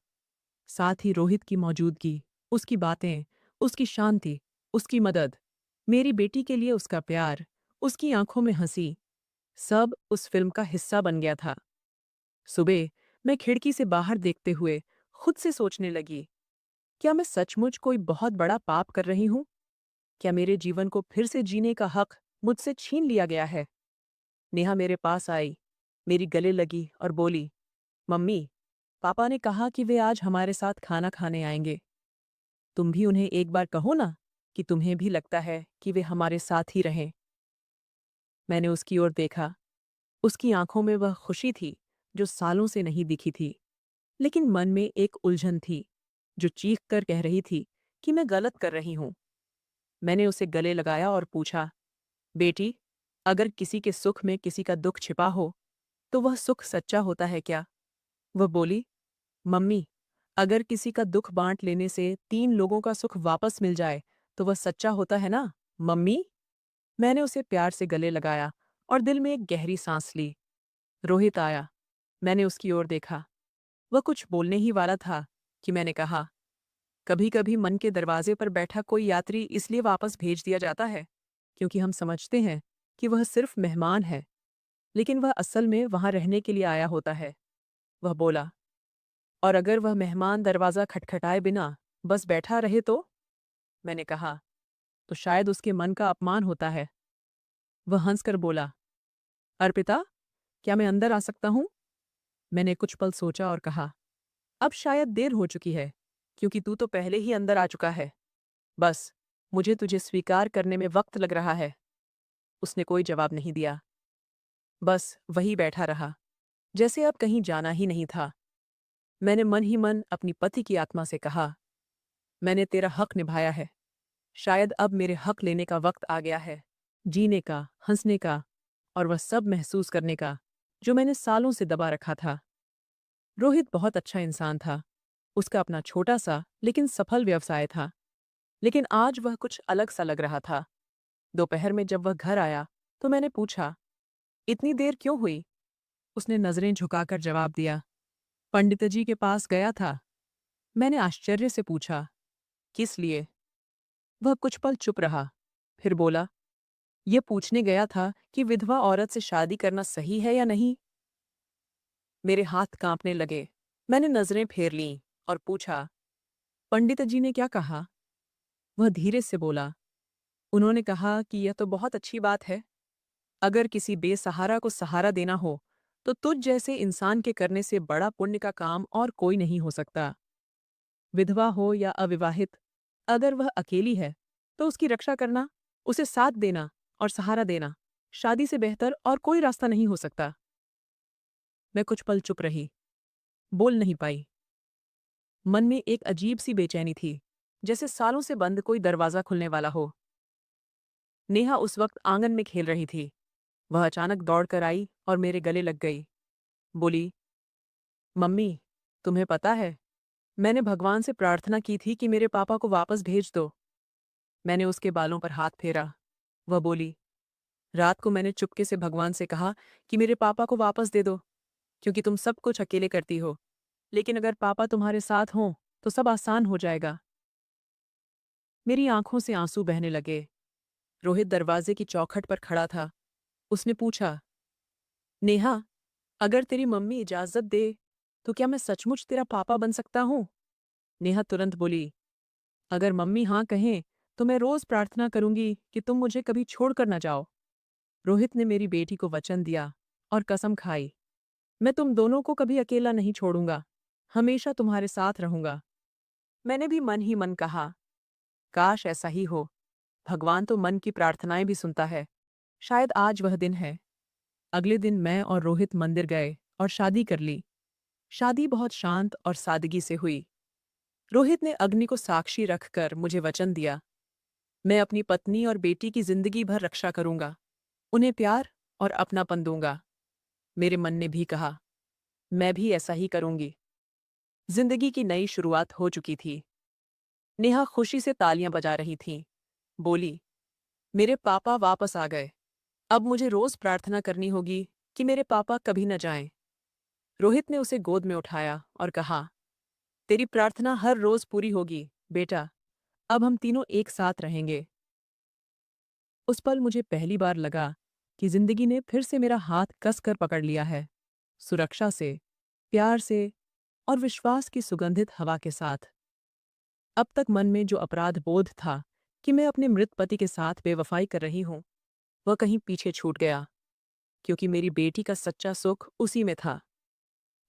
साथ ही रोहित की मौजूदगी, उसकी बातें, उसकी शांति, उसकी मदद, मेरी बेटी के लिए उसका प्यार, उसकी आंखों में हंसी, सब उस फिल्म का हिस्सा बन गया था। सुबह मैं खिड़की से बाहर देखते हुए खुद से सोचने लगी, क्या मैं सचमुच कोई बहुत बड़ा पाप कर रही हूं? क्या मेरे जीवन को फिर से जीने का हक मुझसे छीन लिया गया है? नेहा मेरे पास आई, मेरी गले लगी और बोली, मम्मी, पापा ने कहा कि वे आज हमारे साथ खाना खाने आएंगे। तुम भी उन्हें एक बार कहो ना कि तुम्हें भी लगता है कि वे हमारे साथ ही रहें। मैंने उसकी ओर देखा। उसकी आंखों में वह खुशी थी जो सालों से नहीं दिखी थी, लेकिन मन में एक उलझन थी जो चीख कर कह रही थी कि मैं गलत कर रही हूं। मैंने उसे गले लगाया और पूछा, बेटी, अगर किसी के सुख में किसी का दुख छिपा हो तो वह सुख सच्चा होता है क्या? वह बोली, मम्मी, अगर किसी का दुख बांट लेने से 3 लोगों का सुख वापस मिल जाए तो वह सच्चा होता है ना, मम्मी? मैंने उसे प्यार से गले लगाया और दिल में एक गहरी सांस ली। रोहित आया। मैंने उसकी ओर देखा। वह कुछ बोलने ही वाला था कि मैंने कहा, कभी कभी मन के दरवाजे पर बैठा कोई यात्री इसलिए वापस भेज दिया जाता है क्योंकि हम समझते हैं कि वह सिर्फ मेहमान है, लेकिन वह असल में वहां रहने के लिए आया होता है। वह बोला, और अगर वह मेहमान दरवाज़ा खटखटाए बिना बस बैठा रहे तो? मैंने कहा, तो शायद उसके मन का अपमान होता है। वह हंसकर बोला, अर्पिता, क्या मैं अंदर आ सकता हूं? मैंने कुछ पल सोचा और कहा, अब शायद देर हो चुकी है, क्योंकि तू तो पहले ही अंदर आ चुका है। बस, मुझे तुझे स्वीकार करने में वक्त लग रहा है। उसने कोई जवाब नहीं दिया। बस वही बैठा रहा, जैसे अब कहीं जाना ही नहीं था। मैंने मन ही मन अपनी पति की आत्मा से कहा, मैंने तेरा हक निभाया है। शायद अब मेरे हक लेने का वक्त आ गया है, जीने का, हंसने का और वह सब महसूस करने का जो मैंने सालों से दबा रखा था। रोहित बहुत अच्छा इंसान था। उसका अपना छोटा सा लेकिन सफल व्यवसाय था, लेकिन आज वह कुछ अलग सा लग रहा था। दोपहर में जब वह घर आया तो मैंने पूछा, इतनी देर क्यों हुई? उसने नजरें झुकाकर जवाब दिया, पंडित जी के पास गया था। मैंने आश्चर्य से पूछा, किस लिए? वह कुछ पल चुप रहा, फिर बोला, ये पूछने गया था कि विधवा औरत से शादी करना सही है या नहीं। मेरे हाथ कांपने लगे। मैंने नजरें फेर लीं और पूछा, पंडित जी ने क्या कहा? वह धीरे से बोला, उन्होंने कहा कि यह तो बहुत अच्छी बात है। अगर किसी बेसहारा को सहारा देना हो, तो तुझ जैसे इंसान के करने से बड़ा पुण्य का काम और कोई नहीं हो सकता। विधवा हो या अविवाहित, अगर वह अकेली है, तो उसकी रक्षा करना, उसे साथ देना और सहारा देना, शादी से बेहतर और कोई रास्ता नहीं हो सकता। मैं कुछ पल चुप रही, बोल नहीं पाई। मन में एक अजीब सी बेचैनी थी, जैसे सालों से बंद कोई दरवाजा खुलने वाला हो। नेहा उस वक्त आंगन में खेल रही थी। वह अचानक दौड़कर आई और मेरे गले लग गई। बोली, मम्मी, तुम्हें पता है, मैंने भगवान से प्रार्थना की थी कि मेरे पापा को वापस भेज दो। मैंने उसके बालों पर हाथ फेरा। वह बोली, रात को मैंने चुपके से भगवान से कहा कि मेरे पापा को वापस दे दो, क्योंकि तुम सब कुछ अकेले करती हो। लेकिन अगर पापा तुम्हारे साथ हों, तो सब आसान हो जाएगा। मेरी आंखों से आंसू बहने लगे। रोहित दरवाजे की चौखट पर खड़ा था। उसने पूछा, नेहा, अगर तेरी मम्मी इजाजत दे, तो क्या मैं सचमुच तेरा पापा बन सकता हूँ? नेहा तुरंत बोली, अगर मम्मी हाँ कहें, तो मैं रोज प्रार्थना करूंगी कि तुम मुझे कभी छोड़कर न जाओ। रोहित ने मेरी बेटी को वचन दिया और कसम खाई, मैं तुम दोनों को कभी अकेला नहीं छोड़ूंगा, हमेशा तुम्हारे साथ रहूंगा। मैंने भी मन ही मन कहा, काश ऐसा ही हो। भगवान तो मन की प्रार्थनाएं भी सुनता है। शायद आज वह दिन है। अगले दिन मैं और रोहित मंदिर गए और शादी कर ली। शादी बहुत शांत और सादगी से हुई। रोहित ने अग्नि को साक्षी रखकर मुझे वचन दिया, मैं अपनी पत्नी और बेटी की जिंदगी भर रक्षा करूंगा, उन्हें प्यार और अपनापन दूंगा। मेरे मन ने भी कहा, मैं भी ऐसा ही करूंगी। जिंदगी की नई शुरुआत हो चुकी थी। नेहा खुशी से तालियां बजा रही थी। बोली, मेरे पापा वापस आ गए। अब मुझे रोज प्रार्थना करनी होगी कि मेरे पापा कभी न जाएं। रोहित ने उसे गोद में उठाया और कहा, तेरी प्रार्थना हर रोज पूरी होगी, बेटा। अब हम तीनों एक साथ रहेंगे। उस पल मुझे पहली बार लगा कि जिंदगी ने फिर से मेरा हाथ कसकर पकड़ लिया है, सुरक्षा से, प्यार से और विश्वास की सुगंधित हवा के साथ। अब तक मन में जो अपराध बोध था कि मैं अपने मृत पति के साथ बेवफाई कर रही हूं, वह कहीं पीछे छूट गया, क्योंकि मेरी बेटी का सच्चा सुख उसी में था।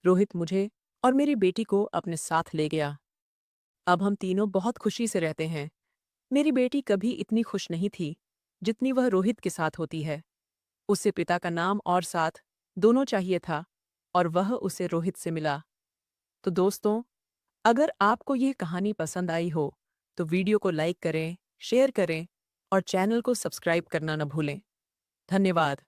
रोहित मुझे और मेरी बेटी को अपने साथ ले गया। अब हम तीनों बहुत खुशी से रहते हैं। मेरी बेटी कभी इतनी खुश नहीं थी जितनी वह रोहित के साथ होती है। उसे पिता का नाम और साथ दोनों चाहिए था, और वह उसे रोहित से मिला। तो दोस्तों, अगर आपको यह कहानी पसंद आई हो, तो वीडियो को लाइक करें, शेयर करें और चैनल को सब्सक्राइब करना न भूलें। धन्यवाद।